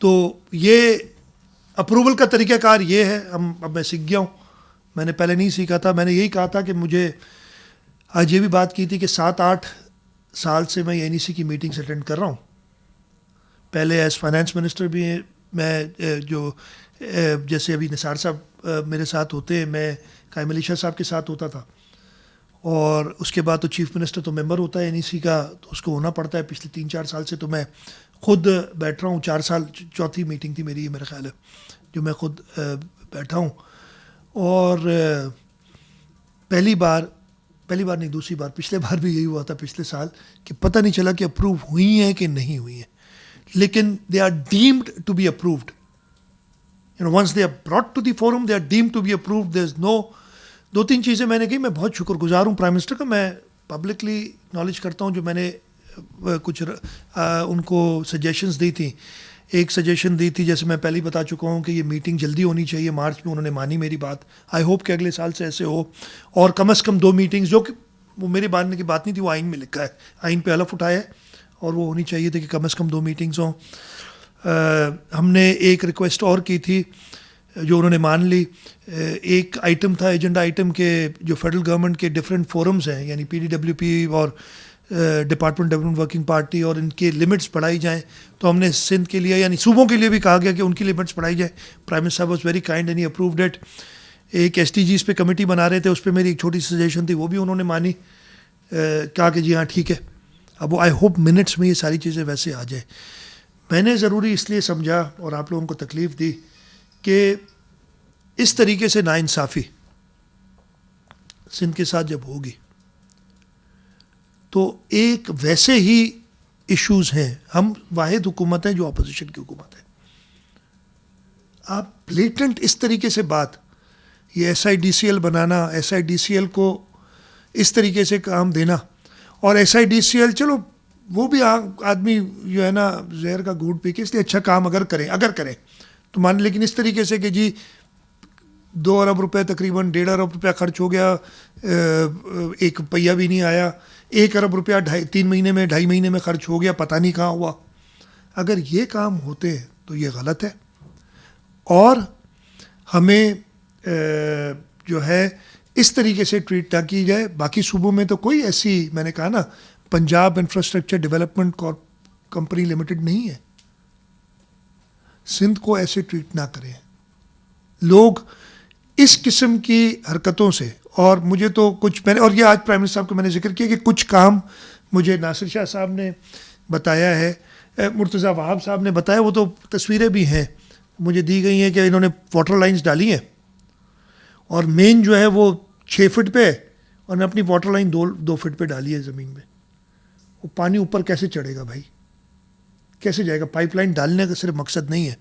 तो ये अप्रूवल का तरीक़ाकार ये है। अब मैं सीख गया हूँ, मैंने पहले नहीं सीखा था। मैंने यही कहा था कि मुझे, आज ये भी बात की थी कि 7-8 साल से मैं NEC की मीटिंग्स अटेंड कर रहा हूँ। पहले एज फाइनेंस मिनिस्टर भी मैं, जो जैसे अभी निसार साहब मेरे साथ होते हैं, मैं कायम अली शाह साहब के साथ होता था, और उसके बाद तो चीफ मिनिस्टर तो मेंबर होता है NEC का, तो उसको होना पड़ता है। पिछले 3-4 साल से तो मैं खुद बैठ रहा हूँ, 4 साल, चौथी मीटिंग थी मेरी ये, मेरा ख्याल है, जो मैं खुद बैठा हूँ। और पहली बार नहीं, दूसरी बार, पिछले बार भी यही हुआ था पिछले साल, कि पता नहीं चला कि अप्रूव हुई हैं कि नहीं हुई हैं, लेकिन they are deemed to be approved. Once they are brought to the forum, they are deemed to be approved. There is no, 2-3 चीज़ें मैंने की। मैं बहुत शुक्रगुजार हूँ प्राइम मिनिस्टर का, मैं पब्लिकली नॉलेज करता हूँ, जो मैंने कुछ उनको सजेशंस दी थी। एक सजेशन दी थी, जैसे मैं पहले ही बता चुका हूँ, कि ये मीटिंग जल्दी होनी चाहिए मार्च में, उन्होंने मानी मेरी बात। आई होप कि अगले साल से ऐसे हो, और कम से कम 2 मीटिंग्स, जो कि वो मेरी मानने की बात नहीं थी, वो आइन में लिखा है, आइन पे हलफ उठाया है, और वो होनी चाहिए थी कि कम से कम 2 मीटिंग्स हों। हमने एक रिक्वेस्ट और की थी, जो उन्होंने मान ली। एक आइटम था, एजेंडा आइटम के, जो फेडरल गवर्नमेंट के डिफरेंट फोरम्स हैं, यानी PDWP और डिपार्टमेंट डेवलपमेंट वर्किंग पार्टी और इनके लिमिट्स बढ़ाई जाएं, तो हमने सिंध के लिए यानी सूबों के लिए भी कहा गया कि उनकी लिमिट्स बढ़ाई जाए। प्राइम मिनिस्टर साहब was very kind and he approved it. एक SDGs पे कमेटी बना रहे थे, उस पर मेरी एक छोटी सी सजेशन थी, वो भी उन्होंने मानी, कहा कि जी हाँ ठीक है। अब वो आई होप मिनट्स में ये सारी चीज़ें वैसे आ जाए। मैंने ज़रूरी इसलिए समझा और आप लोगों को तकलीफ़ दी कि इस तरीके से नाइंसाफ़ी सिंध के साथ जब होगी तो एक वैसे ही इश्यूज़ हैं, हम वाहिद हुकूमत हैं जो अपोजिशन की हुकूमत है। आप ब्लेटेंट इस तरीके से बात, ये SIDCL बनाना, SIDCL को इस तरीके से काम देना, और SIDCL चलो वो भी आदमी जो है ना जहर का घूंट पी के इसलिए अच्छा काम अगर करें तो मान, लेकिन इस तरीके से कि जी 2 अरब रुपए तकरीबन 1.5 अरब रुपया खर्च हो गया, एक पैया भी नहीं आया, 1 अरब रुपया 2.5 महीने में 2.5 महीने में खर्च हो गया, पता नहीं कहाँ हुआ। अगर ये काम होते हैं तो ये गलत है, और हमें जो है इस तरीके से ट्रीट ना की जाए। बाकी सूबों में तो कोई ऐसी, मैंने कहा ना, Punjab infrastructure development company limited नहीं है, सिंध को ऐसे ट्रीट ना करें लोग इस किस्म की हरकतों से। और मुझे तो कुछ मैंने, और ये आज प्राइम मिनिस्टर साहब को मैंने जिक्र किया कि कुछ काम मुझे नासिर शाह साहब ने बताया है, मुर्तज़ा वहाब साहब ने बताया, वो तो तस्वीरें भी हैं मुझे दी गई हैं कि इन्होंने वाटर लाइंस डाली हैं और मेन जो है वो 6 फीट पे और अपनी वाटर लाइन 2 फीट पे डाली है ज़मीन में। वो पानी ऊपर कैसे चढ़ेगा भाई, कैसे जाएगा? पाइपलाइन डालने का सिर्फ मकसद नहीं है,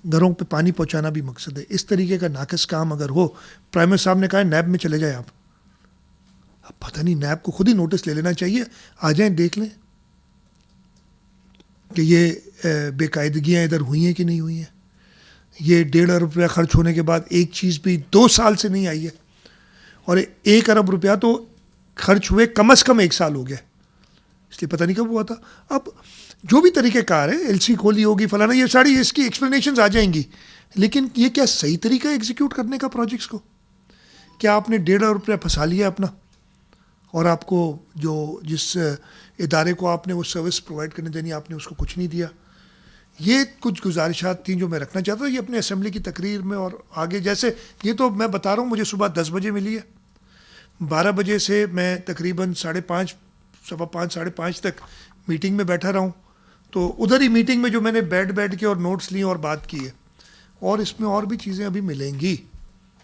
घरों पे पानी पहुंचाना भी मकसद है। इस तरीके का नाकस काम अगर हो, प्राइम मिनिस्टर साहब ने कहा नैब में चले जाए आप, अब पता नहीं, नैब को खुद ही नोटिस ले लेना चाहिए, आ जाएं देख लें कि ये बेकायदगियाँ इधर हुई हैं कि नहीं हुई हैं। ये 1.5 अरब रुपया खर्च होने के बाद एक चीज़ भी 2 साल से नहीं आई है, और 1 अरब रुपया तो खर्च हुए कम से कम 1 साल हो गया, इसलिए पता नहीं कब हुआ था। अब जो भी तरीक़ेकार है, LC खोली होगी फलाना, ये सारी इसकी एक्सप्लेनेशंस आ जाएंगी, लेकिन ये क्या सही तरीका एग्जीक्यूट करने का प्रोजेक्ट्स को? क्या आपने 1.5 अरब रुपया फंसा लिया अपना, और आपको जो जिस इदारे को आपने वो सर्विस प्रोवाइड करने देनी, आपने उसको कुछ नहीं दिया। ये कुछ गुजारिशात थी जो मैं रखना चाहता था ये अपने असेंबली की तकरीर में। और आगे जैसे ये तो मैं बता रहा हूँ, मुझे सुबह 10 बजे मिली है, 12 बजे से मैं तकरीबन 5:30 सवा 5 साढ़े 5 तक मीटिंग में बैठा रहा हूँ। तो उधर ही मीटिंग में जो मैंने बैठ के और नोट्स लिए और बात की है, और इसमें और भी चीज़ें अभी मिलेंगी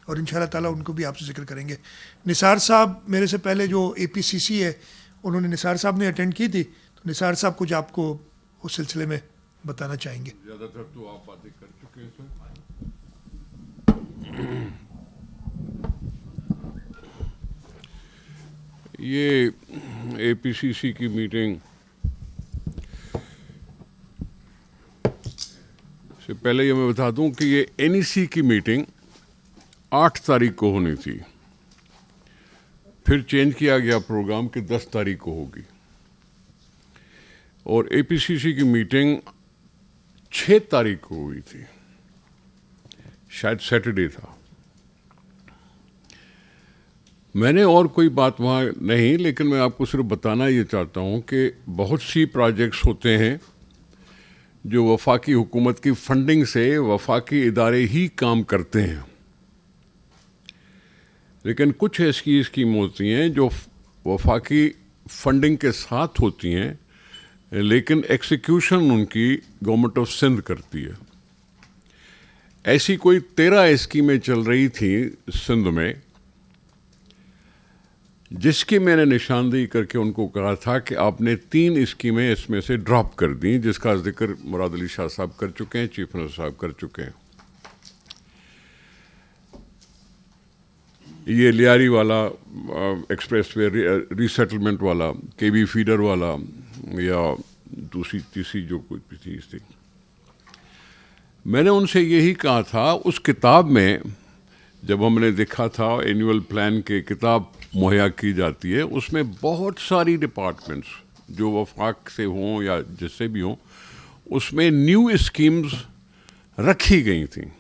और इंशाल्लाह ताला उनको भी आपसे जिक्र करेंगे। निसार साहब मेरे से पहले जो APCC है, उन्होंने, निसार साहब ने अटेंड की थी, तो निसार साहब कुछ आपको उस सिलसिले में बताना चाहेंगे। ज़्यादातर तो आप बातें कर चुके हैं सर। ये APCC की मीटिंग से पहले ये मैं बता दूं कि ये NEC की मीटिंग 8 तारीख को होनी थी, फिर चेंज किया गया प्रोग्राम कि 10 तारीख को होगी, और APCC की मीटिंग 6 तारीख को हुई थी, शायद सैटरडे था। मैंने और कोई बात वहाँ नहीं, लेकिन मैं आपको सिर्फ बताना ये चाहता हूँ कि बहुत सी प्रोजेक्ट्स होते हैं जो वफाकी हुकूमत की फंडिंग से वफाकी इदारे ही काम करते हैं, लेकिन कुछ ऐसी स्कीम होती हैं जो वफाकी फंडिंग के साथ होती हैं, लेकिन एक्सिक्यूशन उनकी गवर्नमेंट ऑफ सिंध करती है। ऐसी कोई 13 स्कीमें चल रही थी सिंध में, जिसकी मैंने निशानदेही करके उनको कहा था कि आपने 3 स्कीमें इसमें से ड्रॉप कर दी, जिसका जिक्र मुराद अली शाह साहब कर चुके हैं, चीफ मिनिस्टर साहब कर चुके हैं। ये लियारी वाला एक्सप्रेस वे रीसेटलमेंट वाला, KB फीडर वाला, या दूसरी तीसरी जो कुछ भी चीज़ थी। मैंने उनसे यही कहा था, उस किताब में जब हमने देखा था एनुअल प्लान के किताब मुहैया की जाती है, उसमें बहुत सारी डिपार्टमेंट्स जो वफाक से हों या जिससे भी हों, उसमें न्यू स्कीम्स रखी गई थी।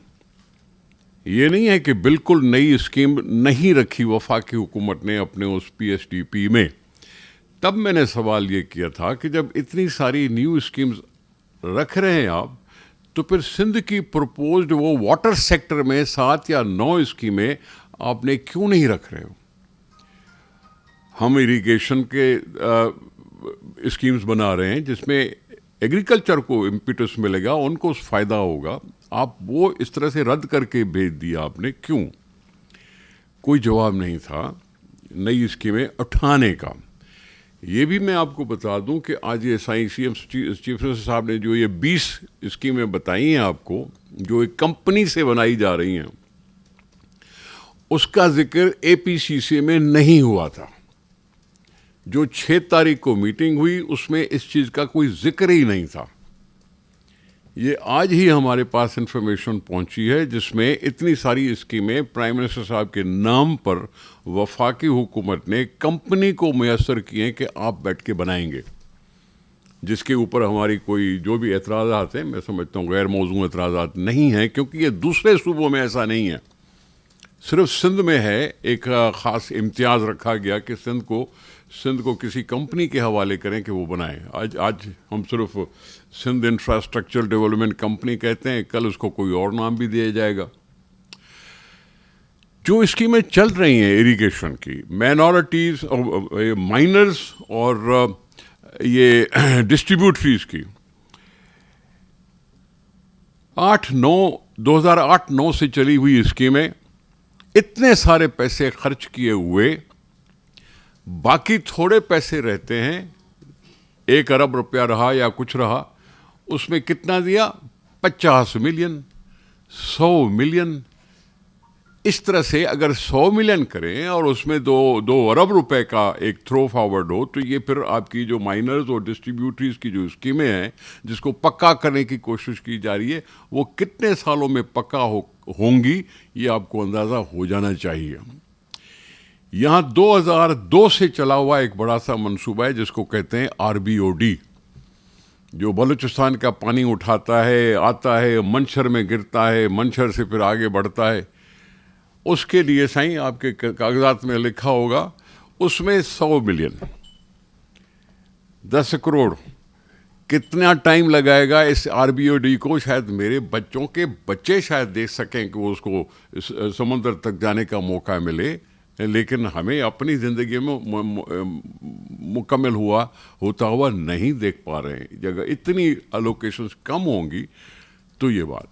ये नहीं है कि बिल्कुल नई स्कीम नहीं रखी वफाकी हुकूमत ने अपने उस PSDP में, तब मैंने सवाल ये किया था कि जब इतनी सारी न्यू स्कीम्स रख रहे हैं आप, तो फिर सिंध की प्रपोज्ड वो वाटर सेक्टर में 7 या 9 स्कीमें आपने क्यों नहीं रख रहे हो? हम इरिगेशन के स्कीम्स बना रहे हैं जिसमें एग्रीकल्चर को इम्पिटस मिलेगा, उनको फ़ायदा होगा, आप वो इस तरह से रद्द करके भेज दिया आपने, क्यों? कोई जवाब नहीं था नई स्कीमें उठाने का। ये भी मैं आपको बता दूं कि आज ये सीएम चीफ मिनिस्टर साहब ने जो ये 20 स्कीमें बताई हैं आपको, जो एक कंपनी से बनाई जा रही हैं, उसका जिक्र एपीसीसी में नहीं हुआ था। जो 6 तारीख को मीटिंग हुई उसमें इस चीज़ का कोई जिक्र ही नहीं था। ये आज ही हमारे पास इंफॉर्मेशन पहुंची है जिसमें इतनी सारी स्कीमें प्राइम मिनिस्टर साहब के नाम पर वफाकी हुकूमत ने कंपनी को मुयस्सर किए हैं कि आप बैठ के बनाएंगे, जिसके ऊपर हमारी कोई जो भी एतराज़ात हैं, मैं समझता हूँ गैर मौजूद एतराज़ात नहीं हैं, क्योंकि ये दूसरे सूबों में ऐसा नहीं है, सिर्फ सिंध में है। एक ख़ास इम्तियाज़ रखा गया कि सिंध को किसी कंपनी के हवाले करें कि वो बनाए। आज हम सिर्फ सिंध इंफ्रास्ट्रक्चर डेवलपमेंट कंपनी कहते हैं, कल उसको कोई और नाम भी दिया जाएगा। जो स्कीमें चल रही हैं इरिगेशन की, माइनॉरिटीज़ और माइनर्स और ये डिस्ट्रीब्यूटरीज की, 2008-9 से चली हुई स्कीमें, इतने सारे पैसे खर्च किए हुए बाकी थोड़े पैसे रहते हैं, 1 अरब रुपया रहा या कुछ रहा, उसमें कितना दिया? 50 मिलियन, 100 मिलियन। इस तरह से अगर 100 मिलियन करें और उसमें 2 अरब रुपए का एक थ्रो फॉरवर्ड हो, तो ये फिर आपकी जो माइनर्स और डिस्ट्रीब्यूटरीज की जो स्कीमें हैं जिसको पक्का करने की कोशिश की जा रही है, वो कितने सालों में पक्का होंगी, ये आपको अंदाज़ा हो जाना चाहिए। यहाँ 2002 से चला हुआ एक बड़ा सा मंसूबा है जिसको कहते हैं RBOD, जो बलूचिस्तान का पानी उठाता है, आता है, मंशर में गिरता है, मंशर से फिर आगे बढ़ता है। उसके लिए साईं आपके कागजात में लिखा होगा, उसमें 100 मिलियन, 10 करोड़। कितना टाइम लगाएगा इस RBOD को? शायद मेरे बच्चों के बच्चे शायद देख सकें कि वो उसको समुद्र तक जाने का मौका मिले, लेकिन हमें अपनी ज़िंदगी में मुकम्मल होता हुआ नहीं देख पा रहे हैं। जगह इतनी अलोकेशंस कम होंगी तो ये बात।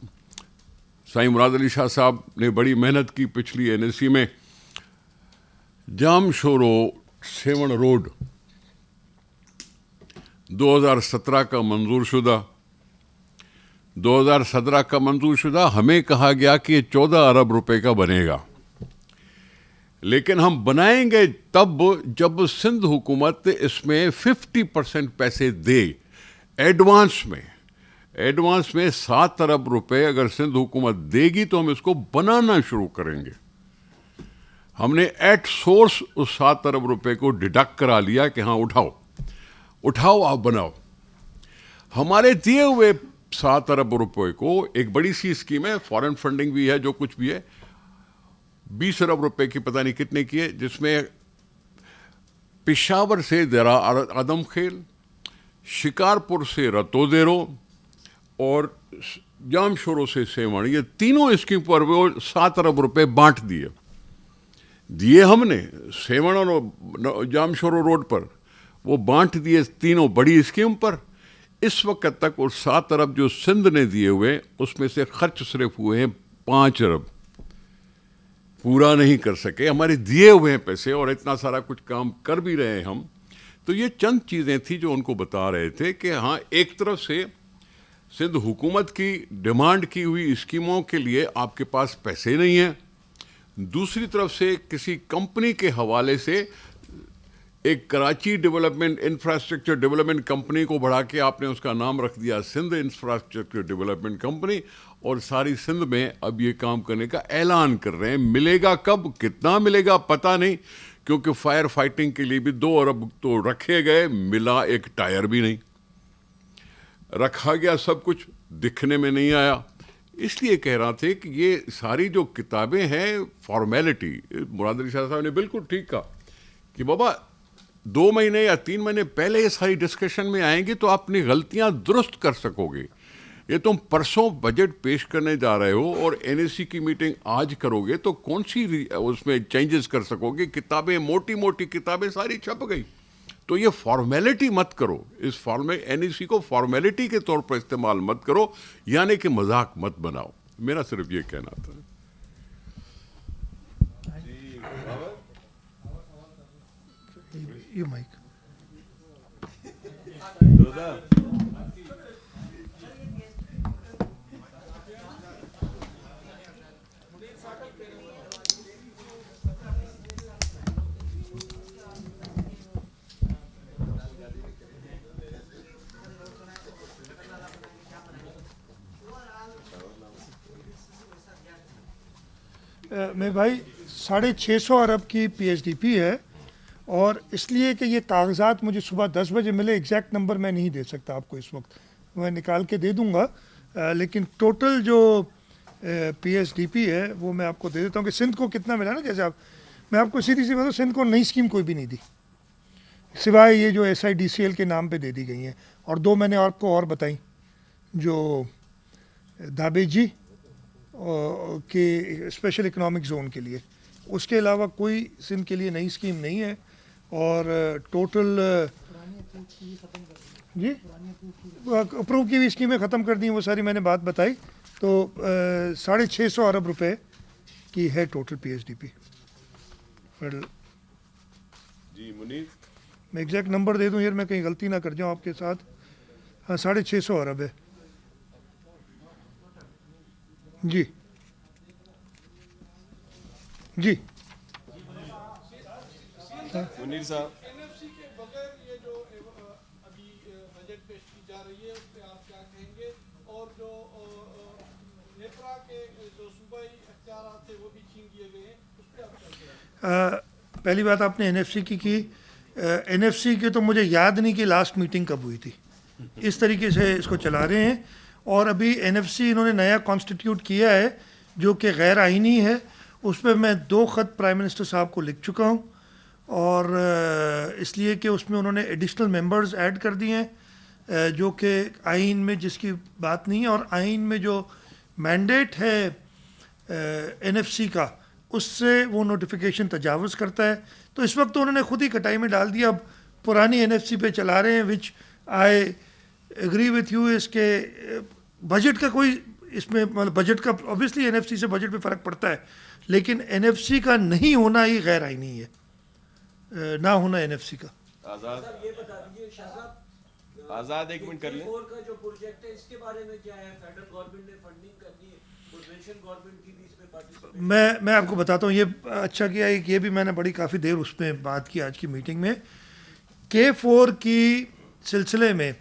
साईं मुराद अली शाह साहब ने बड़ी मेहनत की पिछली NSE में। जामशोरो सेवन रोड 2017 का मंजूर शुदा, 2017 का मंजूर शुदा। हमें कहा गया कि ये 14 अरब रुपए का बनेगा, लेकिन हम बनाएंगे तब जब सिंध हुकूमत इसमें 50% पैसे दे एडवांस में 7 अरब रुपए अगर सिंध हुकूमत देगी तो हम इसको बनाना शुरू करेंगे। हमने एट सोर्स उस 7 अरब रुपए को डिडक्ट करा लिया कि हाँ उठाओ आप बनाओ। हमारे दिए हुए 7 अरब रुपए को एक बड़ी सी स्कीम है, फॉरेन फंडिंग भी है, जो कुछ भी है, 20 अरब रुपए की पता नहीं कितने की है, जिसमें पेशावर से दरा आदम खेल, शिकारपुर से रतोदेरो और जामशोरो से सेवण, ये तीनों स्कीम पर वो 7 अरब रुपए बांट दिए हमने। सेवण और जामशोरो रोड पर वो बांट दिए तीनों बड़ी स्कीम पर। इस वक्त तक वो 7 अरब जो सिंध ने दिए हुए, उसमें से खर्च सिर्फ हुए हैं 5 अरब, पूरा नहीं कर सके हमारे दिए हुए हैं पैसे, और इतना सारा कुछ काम कर भी रहे हैं हम। तो ये चंद चीज़ें थी जो उनको बता रहे थे कि हाँ, एक तरफ से सिंध हुकूमत की डिमांड की हुई स्कीमों के लिए आपके पास पैसे नहीं हैं, दूसरी तरफ से किसी कंपनी के हवाले से एक Karachi development infrastructure development company को बढ़ा के आपने उसका नाम रख दिया सिंध इंफ्रास्ट्रक्चर डेवलपमेंट कंपनी, और सारी सिंध में अब ये काम करने का ऐलान कर रहे हैं। मिलेगा कब, कितना मिलेगा पता नहीं, क्योंकि फायर फाइटिंग के लिए भी 2 अरब तो रखे गए, मिला एक टायर भी नहीं। रखा गया सब कुछ, दिखने में नहीं आया। इसलिए कह रहा थे कि ये सारी जो किताबें हैं फॉर्मेलिटी, मुराद अली शाह साहब ने बिल्कुल ठीक कहा कि बाबा 2 महीने या 3 महीने पहले ये सारी डिस्कशन में आएंगे तो अपनी गलतियां दुरुस्त कर सकोगे। ये तुम परसों बजट पेश करने जा रहे हो और एनएससी की मीटिंग आज करोगे तो कौन सी उसमें चेंजेस कर सकोगे? किताबें, मोटी मोटी किताबें सारी छप गई। तो ये फॉर्मेलिटी मत करो, इस एनएससी को फॉर्मेलिटी के तौर पर इस्तेमाल मत करो, यानी कि मजाक मत बनाओ। मेरा सिर्फ ये कहना था। ये माइक मैं भाई 650 अरब की पीएचडीपी है, और इसलिए कि ये कागजात मुझे सुबह 10 बजे मिले, एग्जैक्ट नंबर मैं नहीं दे सकता आपको इस वक्त, मैं निकाल के दे दूंगा, लेकिन टोटल जो पीएचडीपी है वो मैं आपको दे देता हूँ कि सिंध को कितना मिला ना। जैसे मैं आपको सीधी सी बात, सिंध को नई स्कीम कोई भी नहीं दी, सिवाय ये जो SIDCL के नाम पे दे दी गई हैं, और 2 मैंने आपको और बताई, जो दाबेजी के स्पेशल इकोनॉमिक जोन के लिए। उसके अलावा कोई सिंध के लिए नई स्कीम नहीं है। और टोटल जी अप्रूव की हुई स्कीमें ख़त्म कर दी, वो सारी मैंने बात बताई। तो 650 अरब रुपए की है टोटल पीएचडीपी। जी मुनीर, मैं एग्जैक्ट नंबर दे दूं यार, मैं कहीं गलती ना कर जाऊं आपके साथ। हाँ 650 अरब है जी जी। मुनीर साहब, एनएफसी के बगैर ये जो अभी बजट पेश की जा रही है उस पर आप क्या कहेंगे? और जो नेप्रा के जो सूबाई अख्तियार थे वो भी छीन लिए गए हैं, उस पर आप क्या कहेंगे? पहली बात आपने एनएफसी की एनएफसी के तो मुझे याद नहीं कि लास्ट मीटिंग कब हुई थी। इस तरीके से इसको चला रहे हैं। और अभी एनएफसी इन्होंने नया कॉन्स्टिट्यूट किया है जो कि गैर आइनी है। उस पर मैं 2 ख़त प्राइम मिनिस्टर साहब को लिख चुका हूँ, और इसलिए कि उसमें उन्होंने एडिशनल मेंबर्स ऐड कर दिए हैं जो कि आइन में जिसकी बात नहीं है। और आइन में जो मैंडेट है एनएफसी का, उससे वो नोटिफिकेशन तजावुज़ करता है। तो इस वक्त तो उन्होंने खुद ही कटाई में डाल दिया, अब पुरानी एनएफसी पे चला रहे हैं, विच आई एग्री विथ यू। इसके बजट का कोई इसमें मतलब बजट का ऑब्वियसली एनएफसी से बजट पे फ़र्क पड़ता है, लेकिन एनएफसी का नहीं होना ही गैर आइनी है, ना होना एनएफसी का। आजाद ये बता दीजिए शाह साहब, आजाद एक मिनट कर लें। K4 का जो प्रोजेक्ट है इसके बारे में क्या है? फेडरल गवर्नमेंट ने फंडिंग करनी है, प्रोविंशियल गवर्नमेंट की भी इसमें पार्टिसिपेट। मैं आपको बताता हूँ, ये अच्छा किया, एक ये भी मैंने बड़ी काफ़ी देर उसमें बात की आज की मीटिंग में। K4 की सिलसिले में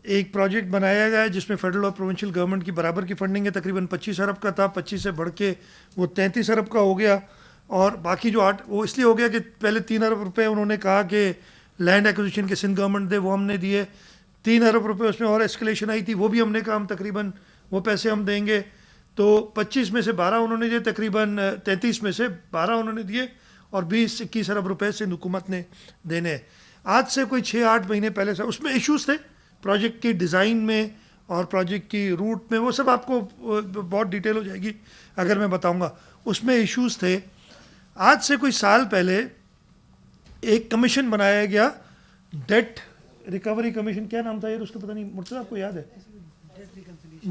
एक प्रोजेक्ट बनाया गया है जिसमें फेडरल और प्रोविंशियल गवर्नमेंट की बराबर की फंडिंग है। तकरीबन 25 अरब का था, 25 से बढ़ के वो 33 अरब का हो गया। और बाकी जो 8 वो इसलिए हो गया कि पहले 3 अरब रुपए उन्होंने कहा कि लैंड एक्विजिशन के सिंध गवर्नमेंट दे, वो हमने दिए। 3 अरब रुपए उसमें और एस्केलेशन आई थी, वो भी हमने कहा हम तकरीबन वो पैसे हम देंगे। तो 25 में से 12 उन्होंने दिए, तकरीबन 33 में से 12 उन्होंने दिए, और 20-21 अरब रुपए सिंध हुकूमत ने देने। आज से कोई 6-8 महीने पहले से उसमें इश्यूज़ थे प्रोजेक्ट के डिज़ाइन में और प्रोजेक्ट की रूट में, वो सब आपको बहुत डिटेल हो जाएगी अगर मैं बताऊंगा। उसमें इश्यूज़ थे। आज से कोई साल पहले एक कमीशन बनाया गया, डेट रिकवरी कमीशन, क्या नाम था यार उसका पता नहीं, मुर्तज़ा आपको याद है?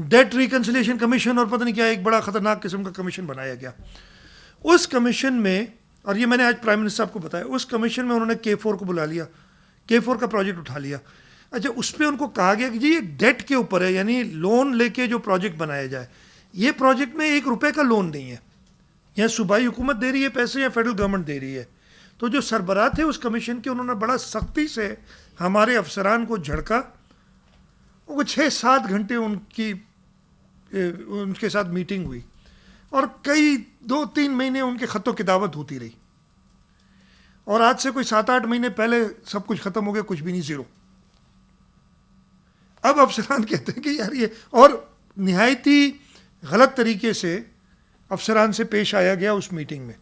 डेट रिकन्सिलिएशन कमीशन, और पता नहीं क्या एक बड़ा ख़तरनाक किस्म का कमीशन बनाया गया। उस कमीशन में, और ये मैंने आज प्राइम मिनिस्टर साहब को बताया, उस कमीशन में उन्होंने K4 को बुला लिया, K4 का प्रोजेक्ट उठा लिया। अच्छा, उस पर उनको कहा गया कि जी ये डेट के ऊपर है, यानी लोन लेके जो प्रोजेक्ट बनाया जाए। ये प्रोजेक्ट में 1 रुपये का लोन नहीं है, या सूबाई हुकूमत दे रही है पैसे या फेडरल गवर्नमेंट दे रही है। तो जो सरबराह थे उस कमीशन के, उन्होंने बड़ा सख्ती से हमारे अफसरान को झड़का। वो 6-7 घंटे उनके साथ मीटिंग हुई, और कई 2-3 महीने उनके ख़तों किताबत होती रही। और आज से कोई 7-8 महीने पहले सब कुछ ख़त्म हो गया, कुछ भी नहीं, ज़ीरो। अब अफसरान कहते हैं कि यार ये, और निहायत ही गलत तरीके से अफसरान से पेश आया गया उस मीटिंग में।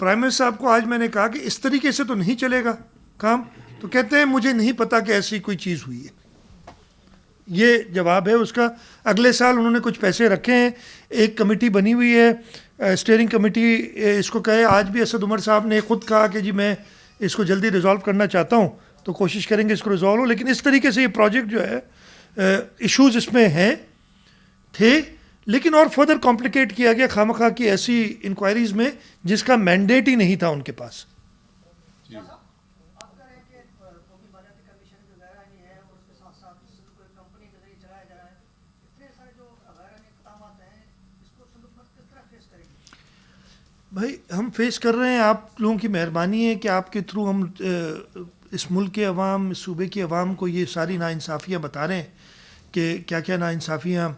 प्राइम मिनिस्टर साहब को आज मैंने कहा कि इस तरीके से तो नहीं चलेगा काम, तो कहते हैं मुझे नहीं पता कि ऐसी कोई चीज़ हुई है। ये जवाब है उसका। अगले साल उन्होंने कुछ पैसे रखे हैं, एक कमेटी बनी हुई है, स्टीयरिंग कमेटी इसको कहे। आज भी असद उमर साहब ने खुद कहा कि जी मैं इसको जल्दी रिजॉल्व करना चाहता हूँ, तो कोशिश करेंगे इसको रिजॉल्व हो। लेकिन इस तरीके से ये प्रोजेक्ट जो है, इश्यूज इसमें हैं थे, लेकिन और फर्दर कॉम्प्लिकेट किया गया खामखा की ऐसी इंक्वायरीज में जिसका मैंडेट ही नहीं था उनके पास। भाई हम फेस कर रहे हैं, आप लोगों की मेहरबानी है कि आपके थ्रू हम इस मुल्क के अवाम, इस सूबे की अवाम को ये सारी नाइंसाफ़ियाँ बता रहे हैं कि क्या क्या नाइंसाफ़ियाँ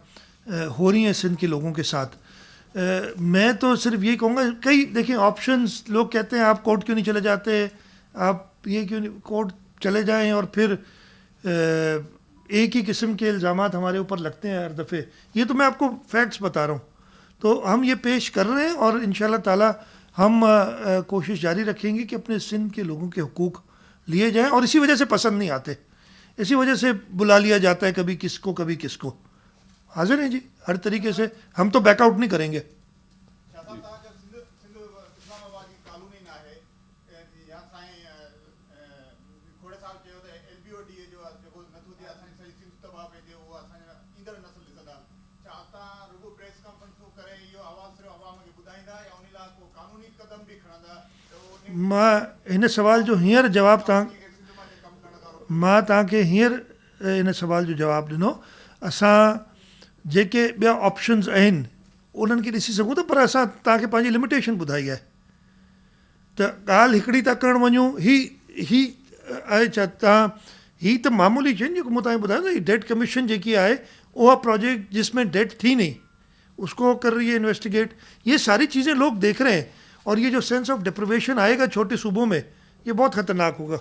हो रही हैं सिंध के लोगों के साथ। मैं तो सिर्फ ये कहूँगा, कई देखिए ऑप्शंस, लोग कहते हैं आप कोर्ट क्यों नहीं चले जाते, आप ये क्यों नहीं कोर्ट चले जाएं, और फिर एक ही किस्म के इल्ज़ामात हमारे ऊपर लगते हैं हर दफ़े। ये तो मैं आपको फैक्ट्स बता रहा हूँ, तो हम ये पेश कर रहे हैं और इंशाल्लाह ताला हम कोशिश जारी रखेंगे कि अपने सिंध के लोगों के हुकूक लिए जाएं। और इसी वजह से पसंद नहीं आते, इसी वजह से बुला लिया जाता है कभी किसको कभी किसको। हाजिर हैं जी, हर तरीके से हम तो बैकआउट नहीं करेंगे। मां हिन सवाल जो हींअर जवाब मां तव्हांखे हींअर हिन सवाल जो जवाब ॾिनो। असां जेके ॿिया ऑप्शन्स आहिनि उन्हनि खे ॾिसी सघूं था, पर असां तव्हांखे पंहिंजी लिमिटेशन ॿुधाई आहे। त ॻाल्हि हिकिड़ी था करणु वञूं, ही आहे छा तव्हां, ही त मामूली शइ जेको मूं तव्हांखे ॿुधायो न, ही डेट कमीशन जेकी आहे उहा प्रोजेक्ट जिसमें डेट थी नहीं उसको कर रही है इन्वेस्टिगेट। ये सारी चीज़ें लोग देख रहे हैं, और ये जो सेंस ऑफ डिप्रिवेशन आएगा छोटे सूबों में, ये बहुत ख़तरनाक होगा।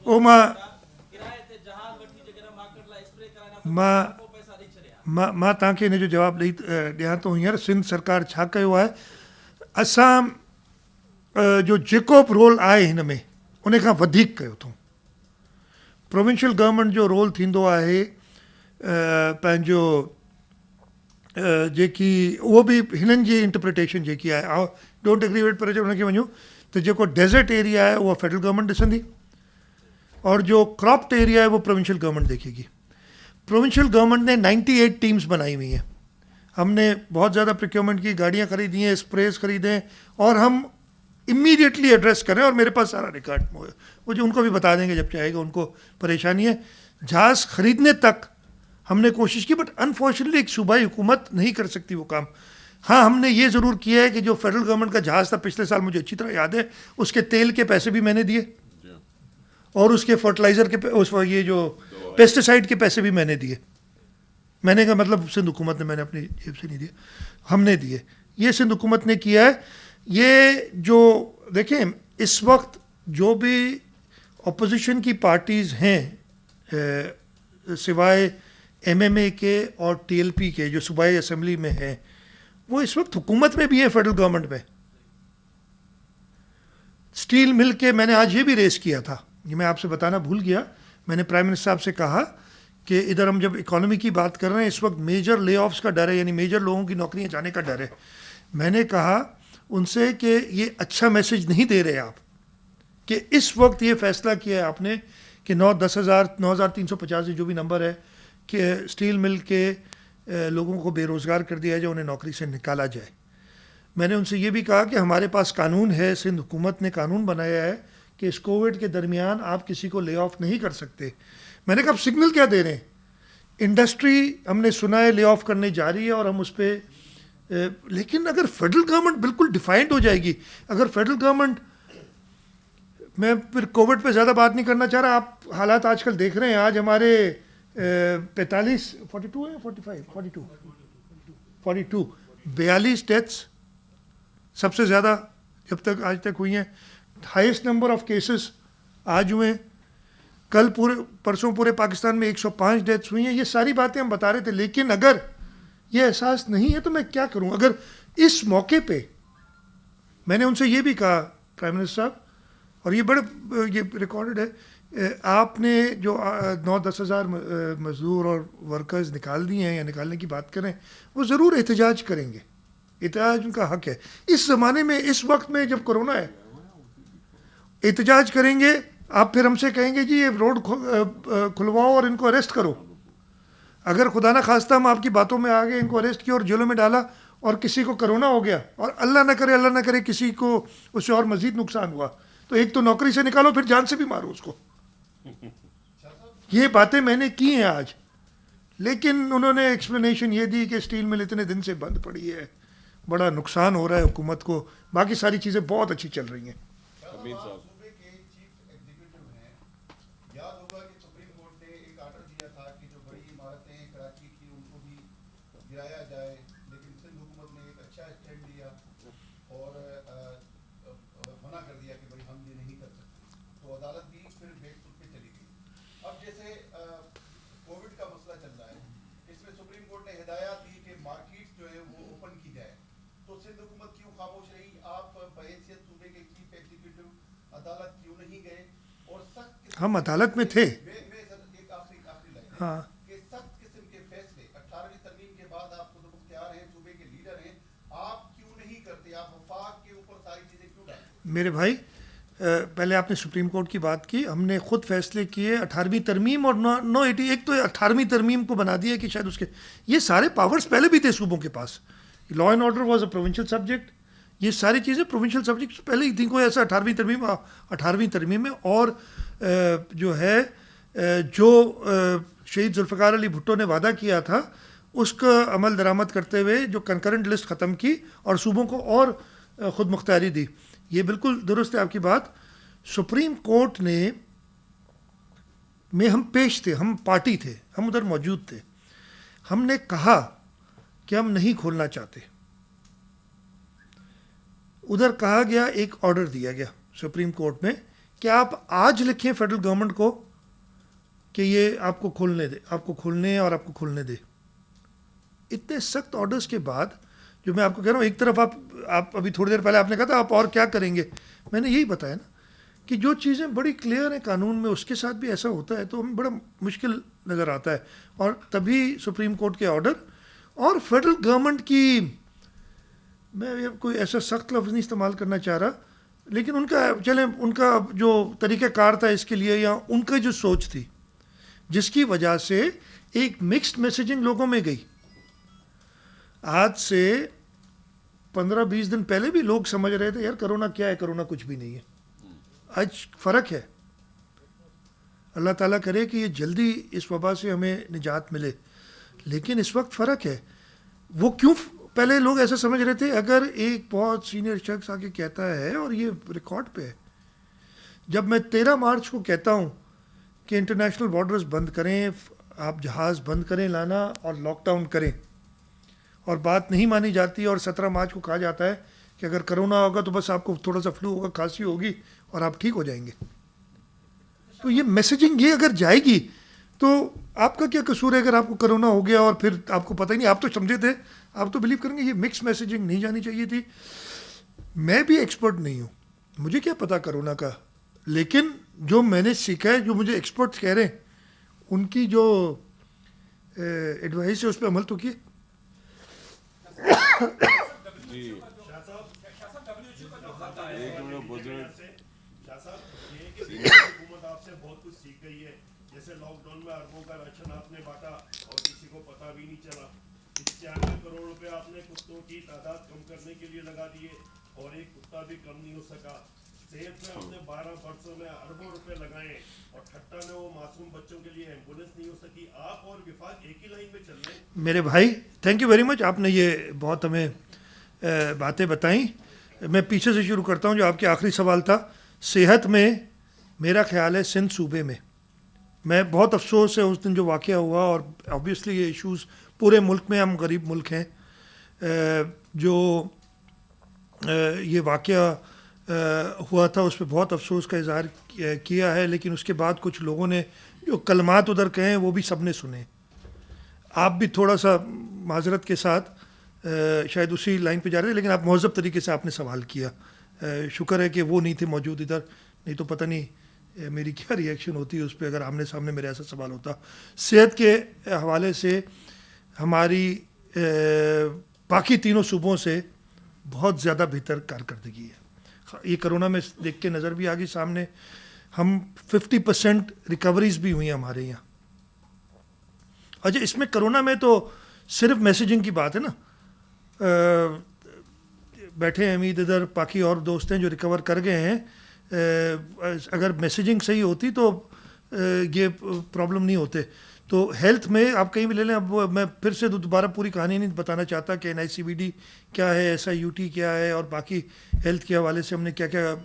ओ मां तव्हांखे हिन जो जवाबु ॾियां थो हींअर। सिंध सरकार छा कयो आहे, असां जो जेको बि रोल आहे हिन में उन खां वधीक कयो अथऊं। प्रोविंशियल गवर्नमेंट जो रोल थींदो आहे पंहिंजो जेकी उहो बि हिननि जी इंटरप्रिटेशन जेकी आहे, डोंट एग्री विद, पर हुनखे वञूं त जेको डेजर्ट एरिया है वो फेडरल गवर्नमेंट ॾिसंदी, और जो क्रॉप्ड एरिया है वो प्रोविंशियल गवर्नमेंट देखेगी। प्रोविंशियल गवर्नमेंट ने 98 टीम्स बनाई हुई हैं। हमने बहुत ज़्यादा प्रोक्योरमेंट की, गाड़ियाँ खरीदी हैं, स्प्रेस खरीदे, और हम इमीडिएटली एड्रेस करें, और मेरे पास सारा रिकॉर्ड वो जो उनको भी बता देंगे जब चाहेगा, उनको परेशानी है। जहाज़ खरीदने तक हमने कोशिश की, बट अनफॉर्चुनेटली एक सूबाई हुकूमत नहीं कर सकती वो काम। हाँ, हमने ये ज़रूर किया है कि जो फेडरल गवर्नमेंट का जहाज़ था पिछले साल, मुझे अच्छी तरह याद है, उसके तेल के पैसे भी मैंने दिए, और उसके फर्टिलाइज़र के ये जो पेस्टिसाइड के पैसे भी मैंने दिए। मैंने कहा मतलब सिंध हुकूमत ने, मैंने अपनी जेब से नहीं दिए, हमने दिए, ये सिंध हुकूमत ने किया है। ये जो देखें इस वक्त जो भी अपोजिशन की पार्टीज़ हैं सिवाय MMA के और TLP के जो सूबाई असम्बली में हैं, वो इस वक्त हुकूमत में भी है, फेडरल गवर्नमेंट में। स्टील मिल के मैंने आज ये भी रेस किया था, ये मैं आपसे बताना भूल गया। मैंने प्राइम मिनिस्टर साहब से कहा कि इधर हम जब इकोनॉमी की बात कर रहे हैं, इस वक्त मेजर ले ऑफ्स का डर है, यानी मेजर लोगों की नौकरियां जाने का डर है। मैंने कहा उनसे कि ये अच्छा मैसेज नहीं दे रहे आप कि इस वक्त ये फैसला किया है आपने कि 9-10,000 9,350 जो भी नंबर है कि स्टील मिल के लोगों को बेरोज़गार कर दिया जाए, उन्हें नौकरी से निकाला जाए। मैंने उनसे ये भी कहा कि हमारे पास कानून है, सिंध हुकूमत ने कानून बनाया है कि इस कोविड के दरमियान आप किसी को ले ऑफ नहीं कर सकते। मैंने कहा आप सिग्नल क्या दे रहे हैं? इंडस्ट्री हमने सुना है ले ऑफ करने जा रही है, और हम उस पर लेकिन अगर फेडरल गवर्नमेंट बिल्कुल डिफाइंड हो जाएगी, अगर फेडरल गवर्नमेंट, मैं फिर कोविड पे ज़्यादा बात नहीं करना चाह रहा, आप हालात आजकल देख रहे हैं। आज हमारे 42 है 45 42 42 डेथ्स सबसे ज़्यादा जब तक आज तक हुई हैं, हाईएस्ट नंबर ऑफ केसेस आज हुए हैं, कल पूरे परसों पूरे पाकिस्तान में 105 डेथ्स हुई हैं। ये सारी बातें हम बता रहे थे, लेकिन अगर ये एहसास नहीं है तो मैं क्या करूं? अगर इस मौके पे मैंने उनसे ये भी कहा, प्राइम मिनिस्टर साहब, और ये बड़े ये रिकॉर्डेड है, आपने जो 9-10 हज़ार मजदूर और वर्कर्स निकाल दिए हैं या निकालने की बात करें, वो ज़रूर एहतजाज करेंगे, एहतजाज उनका हक है। इस ज़माने में, इस वक्त में जब कोरोना है, एहतजाज करेंगे, आप फिर हमसे कहेंगे जी ये रोड खुलवाओ और इनको अरेस्ट करो। अगर खुदा ना खास्ता हम आपकी बातों में आ गए, इनको अरेस्ट किया और जेलों में डाला और किसी को कोरोना हो गया और अल्लाह ना करे किसी को उससे और मज़ीद नुकसान हुआ, तो एक तो नौकरी से निकालो, फिर जान से भी मारो उसको। ये बातें मैंने की हैं आज, लेकिन उन्होंने एक्सप्लेनेशन ये दी कि स्टील मिल इतने दिन से बंद पड़ी है, बड़ा नुकसान हो रहा है हुकूमत को, बाकी सारी चीज़ें बहुत अच्छी चल रही हैं। अमीन साहब, सूबे के चीफ एग्जीक्यूटिव हैं, याद होगा कि सुप्रीम कोर्ट ने एक ऑर्डर दिया था कि जो बड़ी इमारतें कराची की उनको भी गिराया जाए, लेकिन सिंध हुकूमत ने एक अच्छा स्टैंड लिया और मना कर दिया कि भाई हम ये नहीं कर सकते, तो अदालत भी फिर बेकसूद पे चली गई। अब जैसे कोविड का मसला चल रहा है, इसमें सुप्रीम कोर्ट ने हिदायत दी कि मार्केट जो है वो ओपन की जाए, तो सिंध हुकूमत क्यों खामोश रही? आप बहैसियत सूबे के चीफ एग्जीक्यूटिव अदालत क्यों नहीं गए? और सख्त हम अदालत में थे। एक आखिरी लाइन हाँ, कि सख्त किस्म के फैसले 18वीं तरमीम के बाद आप खुद मुख्तियार हैं, सूबे के लीडर हैं, आप क्यों नहीं करते? आप वफाक के ऊपर सारी चीजें क्यों डालते? मेरे भाई, पहले आपने सुप्रीम कोर्ट की बात की, हमने खुद फैसले किए 18वीं तरमीम और 980, एक तो 18वीं तरमीम को बना दिया कि शायद उसके ये सारे पावर्स पहले भी थे सूबों के पास। Law and order was a provincial subject, ये सारी चीज़ें प्रोविंशियल सब्जेक्ट पहले ही थी। कोई ऐसा 18वीं तरमीम में और जो है जो शहीद जुल्फ़िकार अली भुट्टो ने वादा किया था उसका अमल दरामद करते हुए जो कंकरेंट लिस्ट ख़त्म की और सूबों को और ख़ुद मुख्तारी दी, ये बिल्कुल दुरुस्त है आपकी बात। सुप्रीम कोर्ट ने में हम पेश थे, हम पार्टी थे, हम उधर मौजूद थे। हमने कहा कि हम नहीं खोलना चाहते, उधर कहा गया, एक ऑर्डर दिया गया सुप्रीम कोर्ट में कि आप आज लिखें फेडरल गवर्नमेंट को कि ये आपको खोलने दे, आपको खोलने और आपको खोलने दे। इतने सख्त ऑर्डर्स के बाद, जो मैं आपको कह रहा हूँ, एक तरफ आप अभी थोड़ी देर पहले आपने कहा था आप और क्या करेंगे, मैंने यही बताया ना कि जो चीज़ें बड़ी क्लियर हैं कानून में, उसके साथ भी ऐसा होता है तो हमें बड़ा मुश्किल नज़र आता है। और तभी सुप्रीम कोर्ट के ऑर्डर और फेडरल गवर्नमेंट की, मैं कोई ऐसा सख्त लफ्ज़ नहीं इस्तेमाल करना चाह रहा, लेकिन उनका चले उनका जो तरीक़ाकार था इसके लिए, या उनका जो सोच थी, जिसकी वजह से एक मिक्स्ड मैसेजिंग लोगों में गई। आज से 15-20 दिन पहले भी लोग समझ रहे थे यार कोरोना क्या है, कोरोना कुछ भी नहीं है। आज फ़र्क है। अल्लाह ताला करे कि ये जल्दी इस वबा से हमें निजात मिले, लेकिन इस वक्त फ़र्क है। वो क्यों पहले लोग ऐसा समझ रहे थे, अगर एक बहुत सीनियर शख्स आके कहता है और ये रिकॉर्ड पे है, जब मैं 13 मार्च को कहता हूँ कि इंटरनेशनल बॉर्डर्स बंद करें, आप जहाज़ बंद करें लाना और लॉकडाउन करें, और बात नहीं मानी जाती और 17 मार्च को कहा जाता है कि अगर कोरोना होगा तो बस आपको थोड़ा सा फ्लू होगा, खांसी होगी और आप ठीक हो जाएंगे। तो ये मैसेजिंग ये अगर जाएगी तो आपका क्या कसूर है अगर आपको कोरोना हो गया और फिर आपको पता ही नहीं, आप तो समझे थे, आप तो बिलीव करेंगे। ये मिक्स मैसेजिंग नहीं जानी चाहिए थी। मैं भी एक्सपर्ट नहीं हूँ, मुझे क्या पता कोरोना का, लेकिन जो मैंने सीखा है, जो मुझे एक्सपर्ट्स कह रहे हैं, उनकी जो एडवाइस है उस पर अमल तो किए। हुकूमत आपसे बहुत कुछ सीख गई है, जैसे लॉकडाउन में अरबों का राशन आपने बांटा और किसी को पता भी नहीं चला। 95 करोड़ रुपए आपने कुत्तों की तादाद कम करने के लिए लगा दिए और एक कुत्ता भी कम नहीं हो सका। सेहत में आपने 12 वर्षों में अरबों रुपए लगाए और ठट्टा में वो मासूम बच्चों के लिए एम्बुलेंस नहीं हो सकी। आप और विफाक एक ही लाइन में चल रहे हैं। मेरे भाई थैंक यू वेरी मच, आपने ये बहुत हमें बातें बताई। मैं पीछे से शुरू करता हूँ, जो आपके आखिरी सवाल था। सेहत में मेरा ख्याल है सिंध सूबे में, मैं बहुत अफसोस है उस दिन जो वाक़या हुआ, और ऑब्वियसली ये इश्यूज़ पूरे मुल्क में, हम गरीब मुल्क हैं, जो ये वाक़या हुआ था उस पर बहुत अफसोस का इजहार किया है, लेकिन उसके बाद कुछ लोगों ने जो कलमात उधर कहे वो भी सब ने सुने। आप भी थोड़ा सा माजरत के साथ शायद उसी लाइन पे जा रहे थे, लेकिन आप महज़ब तरीके से आपने सवाल किया। शुक्र है कि वो नहीं थे मौजूद इधर, नहीं तो पता नहीं मेरी क्या रिएक्शन होती उस पर अगर आमने सामने मेरे ऐसा सवाल होता। सेहत के हवाले से हमारी बाकी तीनों सूबों से बहुत ज़्यादा बेहतर कारकर्दगी है। ये कोरोना में देख के नज़र भी आ गई सामने, हम 50% रिकवरीज भी हुई हमारे यहाँ। अच्छा, इसमें कोरोना में तो सिर्फ मैसेजिंग की बात है ना, बैठे हैं अमीद इधर, बाकी और दोस्त हैं जो रिकवर कर गए हैं। अगर मैसेजिंग सही होती तो ये प्रॉब्लम नहीं होते। तो हेल्थ में आप कहीं भी ले लें, अब मैं फिर से दोबारा पूरी कहानी नहीं बताना चाहता कि NICBD क्या है, SIUT क्या है, और बाकी हेल्थ के हवाले से हमने क्या क्या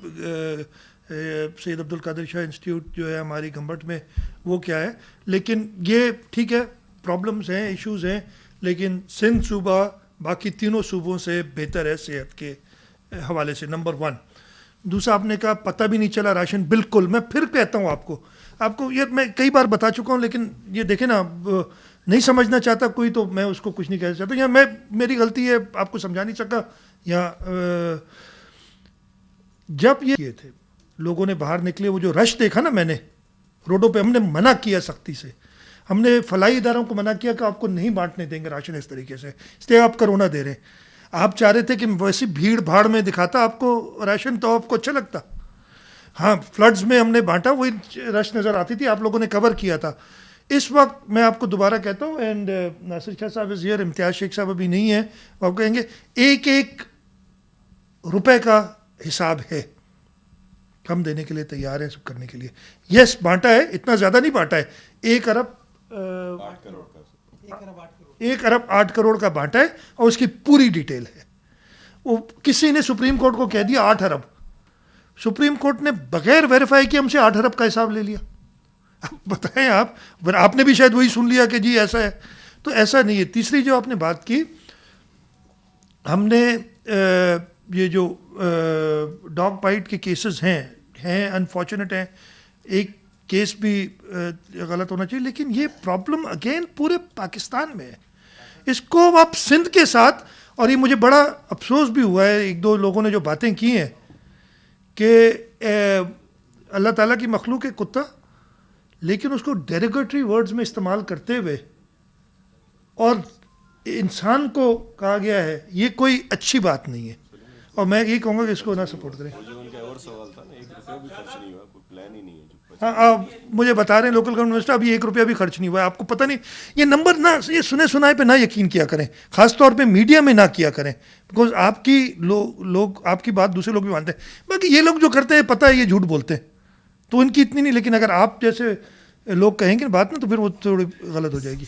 सैयद अब्दुल कादिर शाह इंस्टीट्यूट जो है हमारी गंबट में वो क्या है। लेकिन ये ठीक है, प्रॉब्लम्स हैं, इश्यूज़ हैं, लेकिन सिंध सूबा बाकी तीनों सूबों से बेहतर है सेहत के हवाले से, नंबर 1। दूसरा, आपने कहा पता भी नहीं चला राशन, बिल्कुल मैं फिर कहता हूँ आपको ये मैं कई बार बता चुका हूँ, लेकिन ये देखें ना, नहीं समझना चाहता कोई तो मैं उसको कुछ नहीं कहना चाहता, या मेरी गलती है, आपको समझा नहीं सका। या जब ये किए थे लोगों ने बाहर निकले, वो जो रश देखा ना मैंने रोडों पे, हमने मना किया सख्ती से, हमने फलाई इदारों को मना किया कि आपको नहीं बांटने देंगे राशन इस तरीके से, इसलिए आप कोरोना दे रहे हैं। आप चाह रहे थे कि वैसी भीड़ भाड़ में दिखाता आपको राशन तो आपको अच्छा लगता। हाँ, फ्लड्स में हमने बांटा, वही रश नज़र आती थी, आप लोगों ने कवर किया था। इस वक्त मैं आपको दोबारा कहता हूँ, एंड नासिर शाह साहब इज़ हियर, इम्तियाज़ शेख साहब अभी नहीं है, वो आप कहेंगे एक एक रुपए का हिसाब है, हम देने के लिए तैयार हैं, सब करने के लिए। यस, बांटा है, इतना ज़्यादा नहीं बांटा है, 1 अरब 8 करोड़ का बांटा है, और उसकी पूरी डिटेल है। वो किसी ने सुप्रीम कोर्ट को कह दिया 8 अरब, सुप्रीम कोर्ट ने बगैर वेरीफाई किए हमसे 8 अरब का हिसाब ले लिया। अब बताएं आपने भी शायद वही सुन लिया कि जी ऐसा है, तो ऐसा नहीं है। तीसरी जो आपने बात की, हमने ये जो डॉग बाइट के केसेस हैं अनफॉर्चुनेट हैं, एक केस भी गलत होना चाहिए, लेकिन ये प्रॉब्लम अगेन पूरे पाकिस्तान में है। इसको आप सिंध के साथ, और ये मुझे बड़ा अफसोस भी हुआ है, 1-2 लोगों ने जो बातें की हैं कि अल्लाह ताला की मखलूक है कुत्ता, लेकिन उसको डेरोगेटरी वर्ड्स में इस्तेमाल करते हुए और इंसान को कहा गया है, ये कोई अच्छी बात नहीं है, और मैं यही कहूँगा कि इसको ना सपोर्ट करें। और सवाल था ना, 1 रुपया भी खर्च नहीं हुआ, कोई प्लान ही नहीं है। हाँ, आप मुझे बता रहे हैं लोकल गवर्नमेंट मिनिस्टर अभी 1 रुपया भी खर्च नहीं हुआ है, आपको पता नहीं। ये नंबर ना, ये सुने सुनाए पे ना यकीन किया करें, खासतौर पे मीडिया में ना किया करें, बिकॉज आपकी लोग आपकी बात दूसरे लोग भी मानते हैं, बाकी ये लोग जो करते हैं पता है ये झूठ बोलते हैं, तो इनकी इतनी नहीं, लेकिन अगर आप जैसे लोग कहेंगे बात ना तो फिर वो थोड़ी गलत हो जाएगी।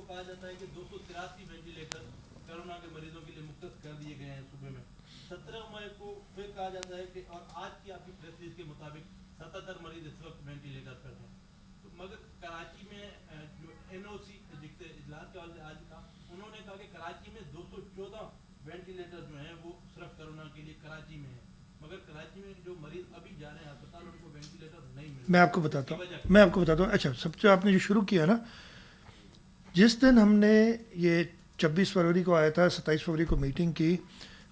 कहा जाता है कि 283 वेंटिलेटर कोरोना के मरीजों के लिए मुख्तस कर दिए गए हैं सूबे में। 17 मई को फिर कहा जाता है कि और आज की आपकी प्रेस रिलीज के मुताबिक 77 मरीज इस वक्त वेंटिलेटर पर हैं। तो मगर कराची में जो NOC दिखते इजलास के वाले आज का, उन्होंने कहा कि कराची में 214 वेंटिलेटर जो हैं वो सिर्फ कोरोना के लिए कराची में है, मगर कराची में जो मरीज अभी जा रहे हैं अस्पताल उनको वेंटिलेटर नहीं मिल रहा। मैं आपको बताता हूँ। अच्छा, सबसे आपने जो शुरू किया ना, जिस दिन हमने ये 26 फरवरी को आया था, 27 फरवरी को मीटिंग की,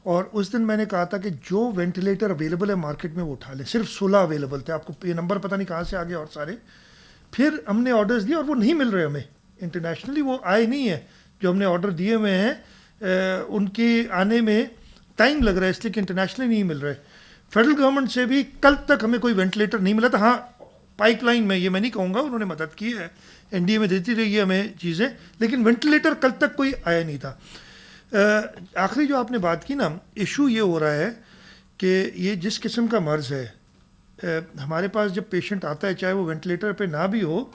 और उस दिन मैंने कहा था कि जो वेंटिलेटर अवेलेबल है मार्केट में वो उठा लें। सिर्फ 16 अवेलेबल थे, आपको ये नंबर पता नहीं कहाँ से आ गया और सारे। फिर हमने ऑर्डर्स दिए और वो नहीं मिल रहे हमें इंटरनेशनली, वो आए नहीं है जो हमने ऑर्डर दिए हुए हैं, उनके आने में टाइम लग रहा है, इसलिए कि इंटरनेशनली नहीं मिल रहे। फेडरल गवर्नमेंट से भी कल तक हमें कोई वेंटिलेटर नहीं मिला था। हाँ, पाइपलाइन में, ये मैं नहीं कहूँगा, उन्होंने मदद की है, NDA में देती रही है हमें चीज़ें, लेकिन वेंटिलेटर कल तक कोई आया नहीं था। आखिरी जो आपने बात की ना, इशू ये हो रहा है कि ये जिस किस्म का मर्ज़ है, हमारे पास जब पेशेंट आता है, चाहे वो वेंटिलेटर पे ना भी हो,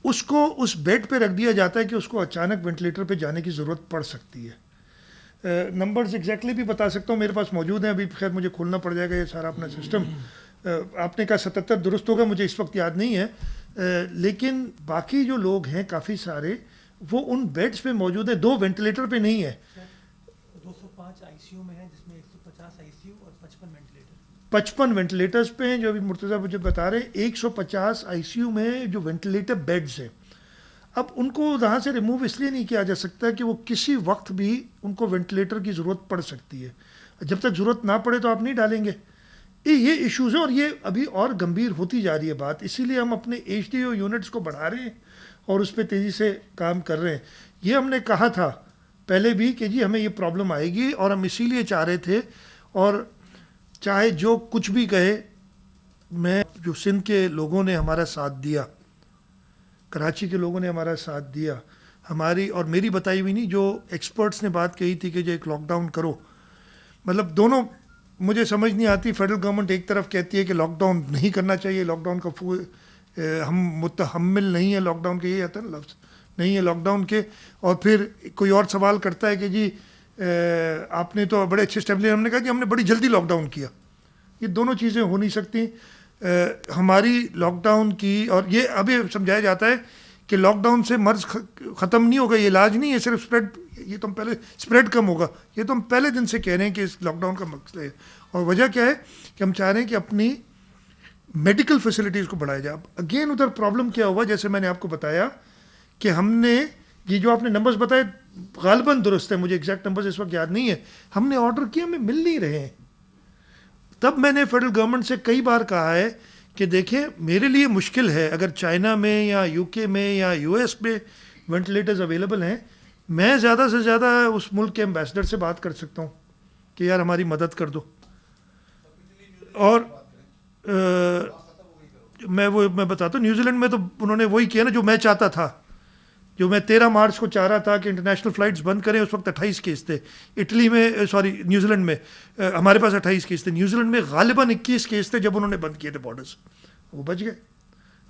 उसको उस बेड पे रख दिया जाता है कि उसको अचानक वेंटिलेटर पे जाने की ज़रूरत पड़ सकती है। नंबर्स एग्जैक्टली भी बता सकता हूँ, मेरे पास मौजूद हैं, अभी खैर मुझे खोलना पड़ जाएगा ये सारा अपना सिस्टम। आपने कहा 77 दुरुस्त होगा, मुझे इस वक्त याद नहीं है, लेकिन बाकी जो लोग हैं काफ़ी सारे वो उन बेड्स पे मौजूद हैं, 2 वेंटिलेटर पे नहीं है। 205 आईसीयू में है, जिसमें 150 आईसीयू और 55 वेंटिलेटर। 55 वेंटिलेटर्स पे हैं, जो अभी मुर्तज़ा मुझे बता रहे हैं। 150 आईसीयू में जो वेंटिलेटर बेड्स हैं, अब उनको वहाँ से रिमूव इसलिए नहीं किया जा सकता कि वो किसी वक्त भी उनको वेंटिलेटर की ज़रूरत पड़ सकती है। जब तक ज़रूरत ना पड़े तो आप नहीं डालेंगे। ये इश्यूज़ हैं और ये अभी और गंभीर होती जा रही है बात, इसीलिए हम अपने HDO यूनिट्स को बढ़ा रहे हैं और उस पर तेज़ी से काम कर रहे हैं। ये हमने कहा था पहले भी कि जी हमें ये प्रॉब्लम आएगी और हम इसीलिए चाह रहे थे, और चाहे जो कुछ भी कहे, मैं जो सिंध के लोगों ने हमारा साथ दिया, कराची के लोगों ने हमारा साथ दिया, हमारी और मेरी बताई हुई नहीं, जो एक्सपर्ट्स ने बात कही थी कि जो एक लॉकडाउन करो, मतलब दोनों मुझे समझ नहीं आती। फेडरल गवर्नमेंट एक तरफ कहती है कि लॉकडाउन नहीं करना चाहिए, लॉकडाउन का हम मुतहम्मिल नहीं है लॉकडाउन के, ये आता है ना लफ्ज़, नहीं है लॉकडाउन के, और फिर कोई और सवाल करता है कि जी आपने तो बड़े अच्छे स्टेप लिए। हमने कहा कि हमने बड़ी जल्दी लॉकडाउन किया। ये दोनों चीज़ें हो नहीं सकती। हमारी लॉकडाउन की, और ये अभी समझाया जाता है कि लॉकडाउन से मर्ज ख़त्म नहीं होगा, ये इलाज नहीं है, सिर्फ स्प्रेड, ये तो हम पहले स्प्रेड कम होगा, ये तो हम पहले दिन से कह रहे हैं कि इस लॉकडाउन का मकसद है। और वजह क्या है कि हम चाह रहे हैं कि अपनी मेडिकल फैसिलिटीज़ को बढ़ाया जाए। अगेन उधर प्रॉब्लम क्या हुआ, जैसे मैंने आपको बताया कि हमने ये जो आपने नंबर्स बताए गालिबन दुरुस्त है, मुझे एग्जैक्ट नंबर्स इस वक्त याद नहीं है, हमने ऑर्डर किया, हमें मिल नहीं रहे हैं। तब मैंने फेडरल गवर्नमेंट से कई बार कहा है कि देखिए मेरे लिए मुश्किल है, अगर चाइना में या UK में या US में वेंटिलेटर्स अवेलेबल हैं, मैं ज़्यादा से ज़्यादा उस मुल्क के एम्बेसडर से बात कर सकता हूँ कि यार हमारी मदद कर दो। और मैं बताता हूँ, न्यूजीलैंड में तो उन्होंने वही किया ना जो मैं चाहता था, जो मैं 13 मार्च को चाह रहा था कि इंटरनेशनल फ़्लाइट्स बंद करें। उस वक्त 28 केस थे इटली में, सॉरी न्यूजीलैंड में, हमारे पास 28 केस थे, न्यूजीलैंड में गालिबन 21 केस थे जब उन्होंने बंद किए थे बॉर्डर्स, वो बच गए।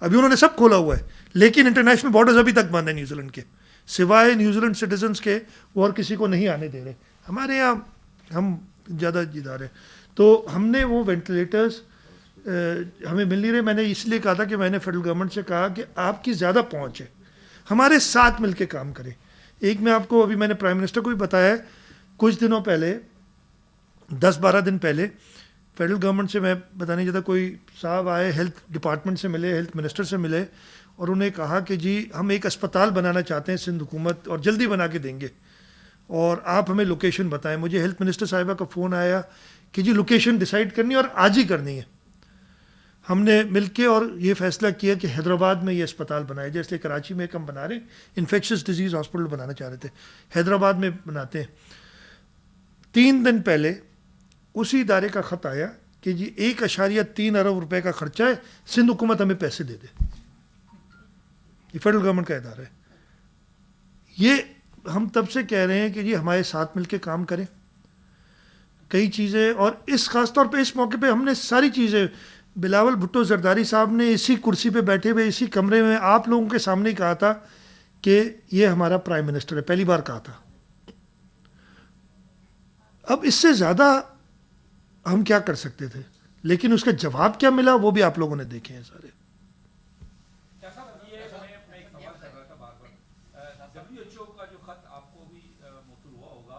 अभी उन्होंने सब खोला हुआ है, लेकिन इंटरनेशनल बॉर्डर्स अभी तक बंद है न्यूजीलैंड के, सिवाय न्यूजीलैंड सिटीजन्स के वो और किसी को नहीं आने दे रहे। हमारे यहाँ हम ज़्यादा जिदार हैं, तो हमने वो वेंटिलेटर्स हमें मिल नहीं रहे। मैंने इसलिए कहा था कि मैंने फेडरल गवर्नमेंट से कहा कि आपकी ज़्यादा पहुँच है, हमारे साथ मिलके काम करें। एक मैं आपको, अभी मैंने प्राइम मिनिस्टर को भी बताया, कुछ दिनों पहले 10-12 दिन पहले फेडरल गवर्नमेंट से मैं बताने चाहता, कोई साहब आए, हेल्थ डिपार्टमेंट से मिले, हेल्थ मिनिस्टर से मिले, और उन्हें कहा कि जी हम एक अस्पताल बनाना चाहते हैं सिंध हुकूमत, और जल्दी बना के देंगे, और आप हमें लोकेशन बताएं। मुझे हेल्थ मिनिस्टर साहिबा का फ़ोन आया कि जी लोकेशन डिसाइड करनी है और आज ही करनी है। हमने मिलके और ये फ़ैसला किया कि हैदराबाद में ये अस्पताल बनाया, जैसे कराची में एक हम बना रहे हैं, इन्फेक्शस डिजीज़ हॉस्पिटल बनाना चाह रहे थे, हैदराबाद में बनाते हैं। 3 दिन पहले उसी इदारे का ख़त आया कि जी 1.3 अरब रुपए का खर्चा है, सिंध हुकूमत हमें पैसे दे दे। ये फेडरल गवर्नमेंट का इदारा है। ये हम तब से कह रहे हैं कि जी हमारे साथ मिलके काम करें कई चीज़ें, और इस ख़ास तौर पे इस मौके पे हमने सारी चीज़ें, बिलावल भुट्टो जरदारी साहब ने इसी कुर्सी पे बैठे हुए इसी कमरे में आप लोगों के सामने कहा था कि ये हमारा प्राइम मिनिस्टर है, पहली बार कहा था। अब इससे ज़्यादा हम क्या कर सकते थे, लेकिन उसका जवाब क्या मिला वो भी आप लोगों ने देखे हैं सारे। WHO का जो खत आपको भी मौसूल हुआ होगा,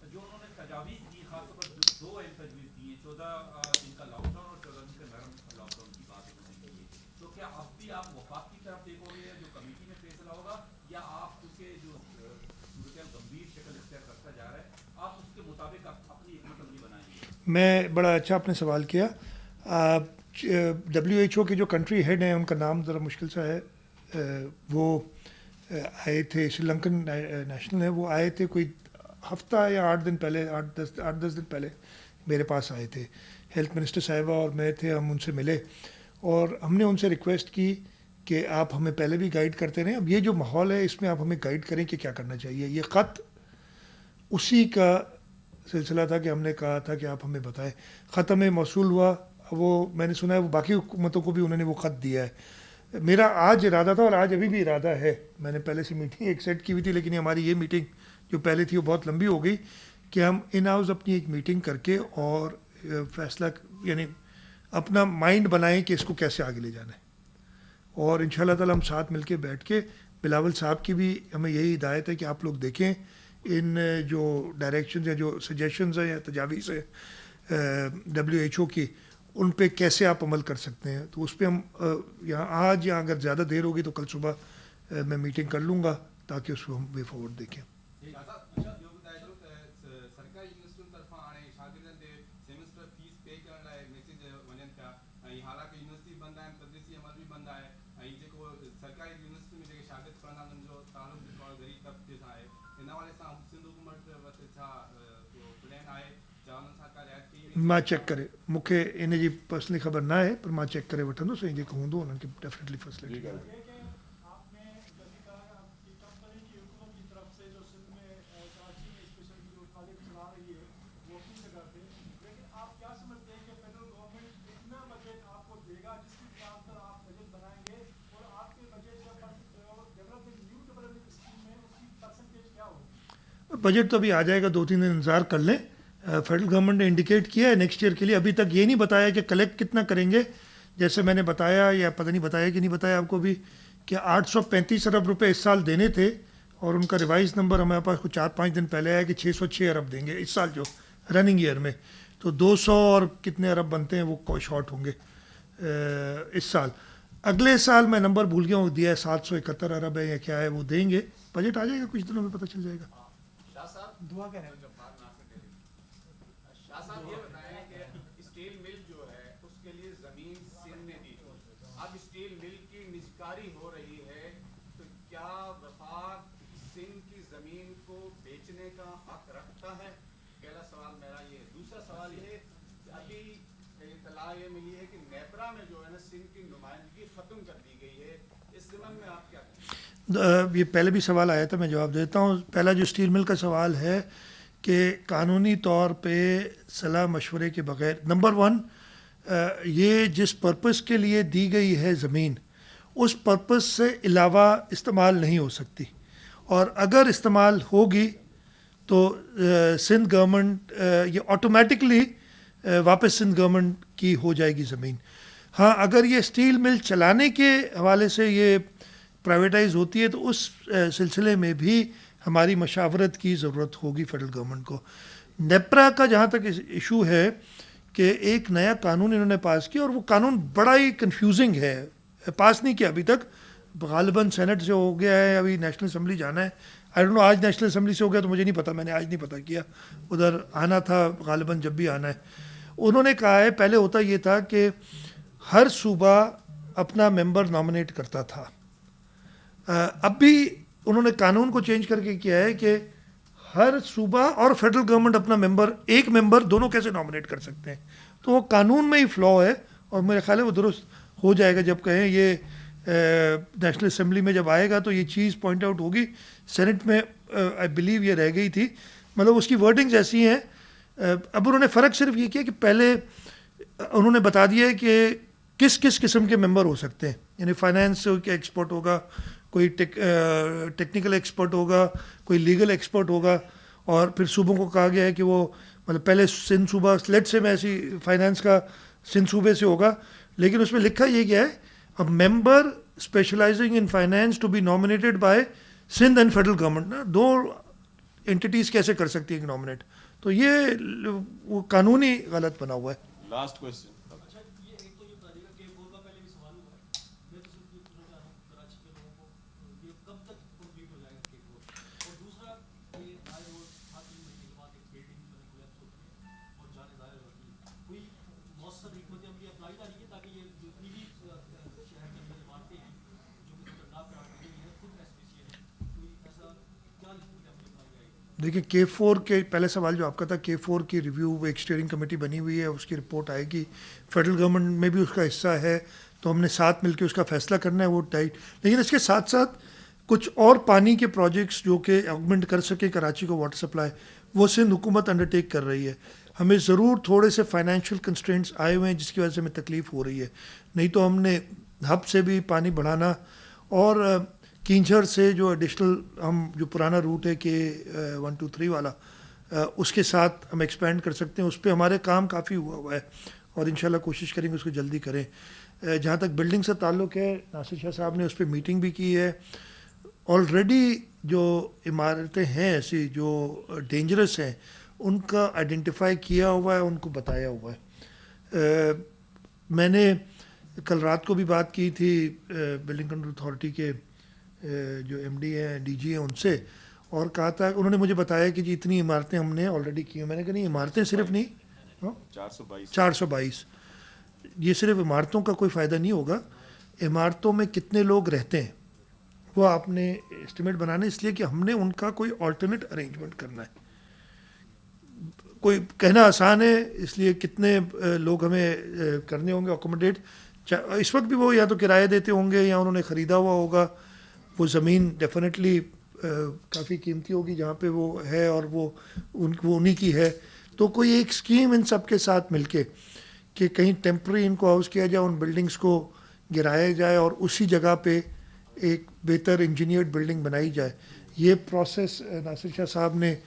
जो उन्होंने तजावीज़ की, खासतौर पर 2 अहम तजवीज़ दी, 14 दिन का लॉकडाउन और 14 दिन का नरम लॉकडाउन की बात उन्होंने की है, तो क्या अब भी आप वफाक की तरफ देखोगे जो कमेटी में फैसला होगा, या आप क्योंकि जो सूरत गंभीर शक्ल इख्तियार करता जा रहा है, आप उसके मुताबिक अपनी एक अमली बनाएंगे? मैं बड़ा अच्छा आपने सवाल किया। WHO के जो कंट्री हेड हैं, उनका नाम ज़रा मुश्किल सा है, वो आए थे, श्रीलंकन नेशनल है, वो आए थे कोई हफ्ता या 8 दिन पहले, 8-10 दिन पहले मेरे पास आए थे। हेल्थ मिनिस्टर साहिबा और मैं थे, हम उनसे मिले और हमने उनसे रिक्वेस्ट की कि आप हमें पहले भी गाइड करते रहें, अब ये जो माहौल है इसमें आप हमें गाइड करें कि क्या करना चाहिए। ये ख़त उसी का सिलसिला था कि हमने कहा था कि आप हमें बताएं। ख़त हमें मौसूल हुआ, वो मैंने सुना है वो बाकी हुकूमतों को भी उन्होंने वो ख़त दिया है। मेरा आज इरादा था और आज अभी भी इरादा है, मैंने पहले से मीटिंग एक सेट की हुई थी, लेकिन हमारी ये मीटिंग जो पहले थी वो बहुत लंबी हो गई, कि हम इन हाउस अपनी एक मीटिंग करके और फैसला यानी अपना माइंड बनाएं कि इसको कैसे आगे ले जाना है। और इंशाल्लाह ताला हम साथ मिलके बैठ के, बिलावल साहब की भी हमें यही हिदायत है कि आप लोग देखें इन जो डायरेक्शन या जो सजेशंस हैं या तजावीज़ हैं WHO की, उन पे कैसे आप अमल कर सकते हैं। तो उस पर हम यहाँ आज या अगर ज़्यादा देर होगी तो कल सुबह मैं मीटिंग कर लूँगा ताकि उसको हम वे फॉरवर्ड देखें। सरकारी यूनिवर्सिटी तरफा हाणे शागिर्दनि ते सेमेस्टर फीस पे करण लाइ मैसेज वञनि पिया, ऐं हालांकि यूनिवर्सिटी बंदि आहिनि, तदरीसी अमल बि बंदि आहे, ऐं जेको सरकारी यूनिवर्सिटी में जेके शागिर्द पढ़ंदा उन्हनि जो तालुक जेको आहे ग़रीब तबके सां आहे, इन हवाले सां सिंध हुकूमत वटि छा प्लान आहे, छा उन्हनि सां का रियायत कई? मां चेक करे, मूंखे इन जी पर्सनली ख़बर न आहे, पर मां चेक करे वठंदुसि ऐं जेको हूंदो उन्हनि खे डेफिनेटली फैसिलिटी। बजट तो अभी आ जाएगा, 2-3 दिन इंतज़ार कर लें। फेडरल गवर्नमेंट ने इंडिकेट किया है नेक्स्ट ईयर के लिए, अभी तक ये नहीं बताया कि कलेक्ट कितना करेंगे। जैसे मैंने बताया या पता नहीं बताया कि नहीं बताया आपको भी, कि 835 अरब रुपए इस साल देने थे और उनका रिवाइज नंबर हमारे पास कुछ 4-5 दिन पहले आया कि 606 अरब देंगे इस साल जो रनिंग ईयर में। तो 200 और कितने अरब बनते हैं वो शॉर्ट होंगे इस साल। अगले साल मैं नंबर भूल गया हूँ, दिया है 771 अरब है या क्या है, वो देंगे। बजट आ जाएगा, कुछ दिनों में पता चल जाएगा। दुआ करें। शाह साहब ये बताएं कि स्टील मिल जो है उसके लिए जमीन सिंध ने दी, अब स्टील मिल की निजकारी हो रही है, तो क्या वफाक सिंध की जमीन को बेचने का हक रखता है? पहला सवाल मेरा ये। दूसरा सवाल ये, अभी इत्तला ये मिली है कि नेपरा में जो है ना सिंध की नुमाइंदगी खत्म कर दी गई है, इस ज़िम्मन में आप क्या कहें? ये पहले भी सवाल आया था, मैं जवाब देता हूँ। पहला जो स्टील मिल का सवाल है कि कानूनी तौर पे सलाह मशवरे के बग़ैर, नंबर 1 ये जिस पर्पस के लिए दी गई है ज़मीन, उस पर्पस से अलावा इस्तेमाल नहीं हो सकती, और अगर इस्तेमाल होगी तो सिंध गवर्नमेंट ये ऑटोमेटिकली वापस सिंध गवर्नमेंट की हो जाएगी ज़मीन। हाँ, अगर ये स्टील मिल चलाने के हवाले से ये प्राइवेटाइज होती है तो उस सिलसिले में भी हमारी मशावरत की ज़रूरत होगी फेडरल गवर्नमेंट को। नेपरा का जहाँ तक इशू है कि एक नया कानून इन्होंने पास किया और वो कानून बड़ा ही कंफ्यूजिंग है, पास नहीं किया अभी तक, गालिबन सेनेट से हो गया है, अभी नेशनल असम्बली जाना है। आई डोंट नो आज नेशनल असम्बली से हो गया तो मुझे नहीं पता, मैंने आज नहीं पता किया, उधर आना था गालिबन जब भी आना है। उन्होंने कहा है, पहले होता ये था कि हर सूबा अपना मेंबर नॉमिनेट करता था, अब भी उन्होंने कानून को चेंज करके किया है कि हर सूबा और फेडरल गवर्नमेंट अपना मेंबर, एक मेंबर दोनों कैसे नॉमिनेट कर सकते हैं। तो वो कानून में ही फ्लॉ है और मेरे ख्याल है वो दुरुस्त हो जाएगा जब कहें ये नेशनल असम्बली में जब आएगा तो ये चीज़ पॉइंट आउट होगी। सेनेट में आई बिलीव ये रह गई थी, मतलब उसकी वर्डिंग्स ऐसी हैं। अब उन्होंने फ़र्क सिर्फ ये किया कि पहले उन्होंने बता दिया है कि किस किस किस्म के मेंबर हो सकते हैं, यानी फाइनेंस के एक्सपर्ट होगा, कोई टेक्निकल एक्सपर्ट होगा, कोई लीगल एक्सपर्ट होगा, और फिर सूबों को कहा गया है कि वो मतलब पहले सिंध सूबा लेट से मैं ऐसी फाइनेंस का सिंध सूबे से होगा, लेकिन उसमें लिखा ये गया है a member specialising in finance to be nominated by Sindh and federal government ना, दो एंटिटीज़ कैसे कर सकती है नॉमिनेट, तो ये वो कानूनी गलत बना हुआ है। Last question. देखिए K4 के पहले सवाल जो आपका था, K4 की रिव्यू एक स्टीयरिंग कमेटी बनी हुई है, उसकी रिपोर्ट आएगी, फेडरल गवर्नमेंट में भी उसका हिस्सा है, तो हमने साथ मिलकर उसका फैसला करना है वो टाइट। लेकिन इसके साथ साथ कुछ और पानी के प्रोजेक्ट्स जो कि ऑगमेंट कर सके कराची को वाटर सप्लाई, वो सिंध हुकूमत अंडरटेक कर रही है। हमें ज़रूर थोड़े से फाइनेंशियल कंस्ट्रेंट्स आए हुए हैं जिसकी वजह से हमें तकलीफ़ हो रही है, नहीं तो हमने हब से भी पानी बढ़ाना और कींझर से जो एडिशनल हम जो पुराना रूट है कि 1 2 3 वाला उसके साथ हम एक्सपेंड कर सकते हैं। उस पर हमारे काम काफ़ी हुआ है और इंशाल्लाह कोशिश करेंगे उसको जल्दी करें। जहाँ तक बिल्डिंग से ताल्लुक़ है, नासिर शाह साहब ने उस पर मीटिंग भी की है। ऑलरेडी जो इमारतें हैं ऐसी जो डेंजरस हैं उनका आइडेंटिफाई किया हुआ है, उनको बताया हुआ है। मैंने कल रात को भी बात की थी बिल्डिंग कंट्रोल अथॉरिटी के जो एमडी हैं, डीजी हैं, उनसे, और कहा था, उन्होंने मुझे बताया कि जी इतनी इमारतें हमने ऑलरेडी की हैं। मैंने कहा नहीं, इमारतें सिर्फ नहीं, 422, ये सिर्फ इमारतों का कोई फ़ायदा नहीं होगा, इमारतों में कितने लोग रहते हैं वो आपने एस्टिमेट बनाना है, इसलिए कि हमने उनका कोई अल्टरनेट अरेंजमेंट करना है। कोई कहना आसान है, इसलिए कितने लोग हमें करने होंगे अकोमोडेट। इस वक्त भी वो या तो किराए देते होंगे या उन्होंने ख़रीदा हुआ होगा। वो ज़मीन डेफिनेटली काफ़ी कीमती होगी जहाँ पे वो है और वो उन्हीं की है। तो कोई एक स्कीम इन सब के साथ मिलके कि कहीं टेम्प्रेरी इनको हाउस किया जाए, उन बिल्डिंग्स को गिराया जाए और उसी जगह पे एक बेहतर इंजीनियर्ड बिल्डिंग बनाई जाए। ये प्रोसेस नासिर शाह साहब ने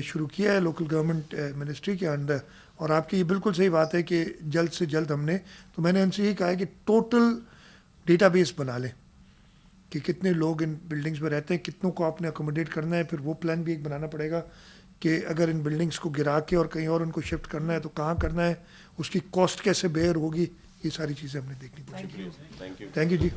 शुरू किया है लोकल गवर्नमेंट मिनिस्ट्री के अंडर। और आपकी ये बिल्कुल सही बात है कि जल्द से जल्द हमने, तो मैंने उनसे यही कहा है कि टोटल डेटाबेस बना लें कि कितने लोग इन बिल्डिंग्स में रहते हैं, कितनों को आपने अकोमोडेट करना है। फिर वो प्लान भी एक बनाना पड़ेगा कि अगर इन बिल्डिंग्स को गिरा के और कहीं और उनको शिफ्ट करना है तो कहाँ करना है, उसकी कॉस्ट कैसे बेयर होगी, ये सारी चीज़ें हमने देखनी पड़ेगी। Thank you. Thank you ji.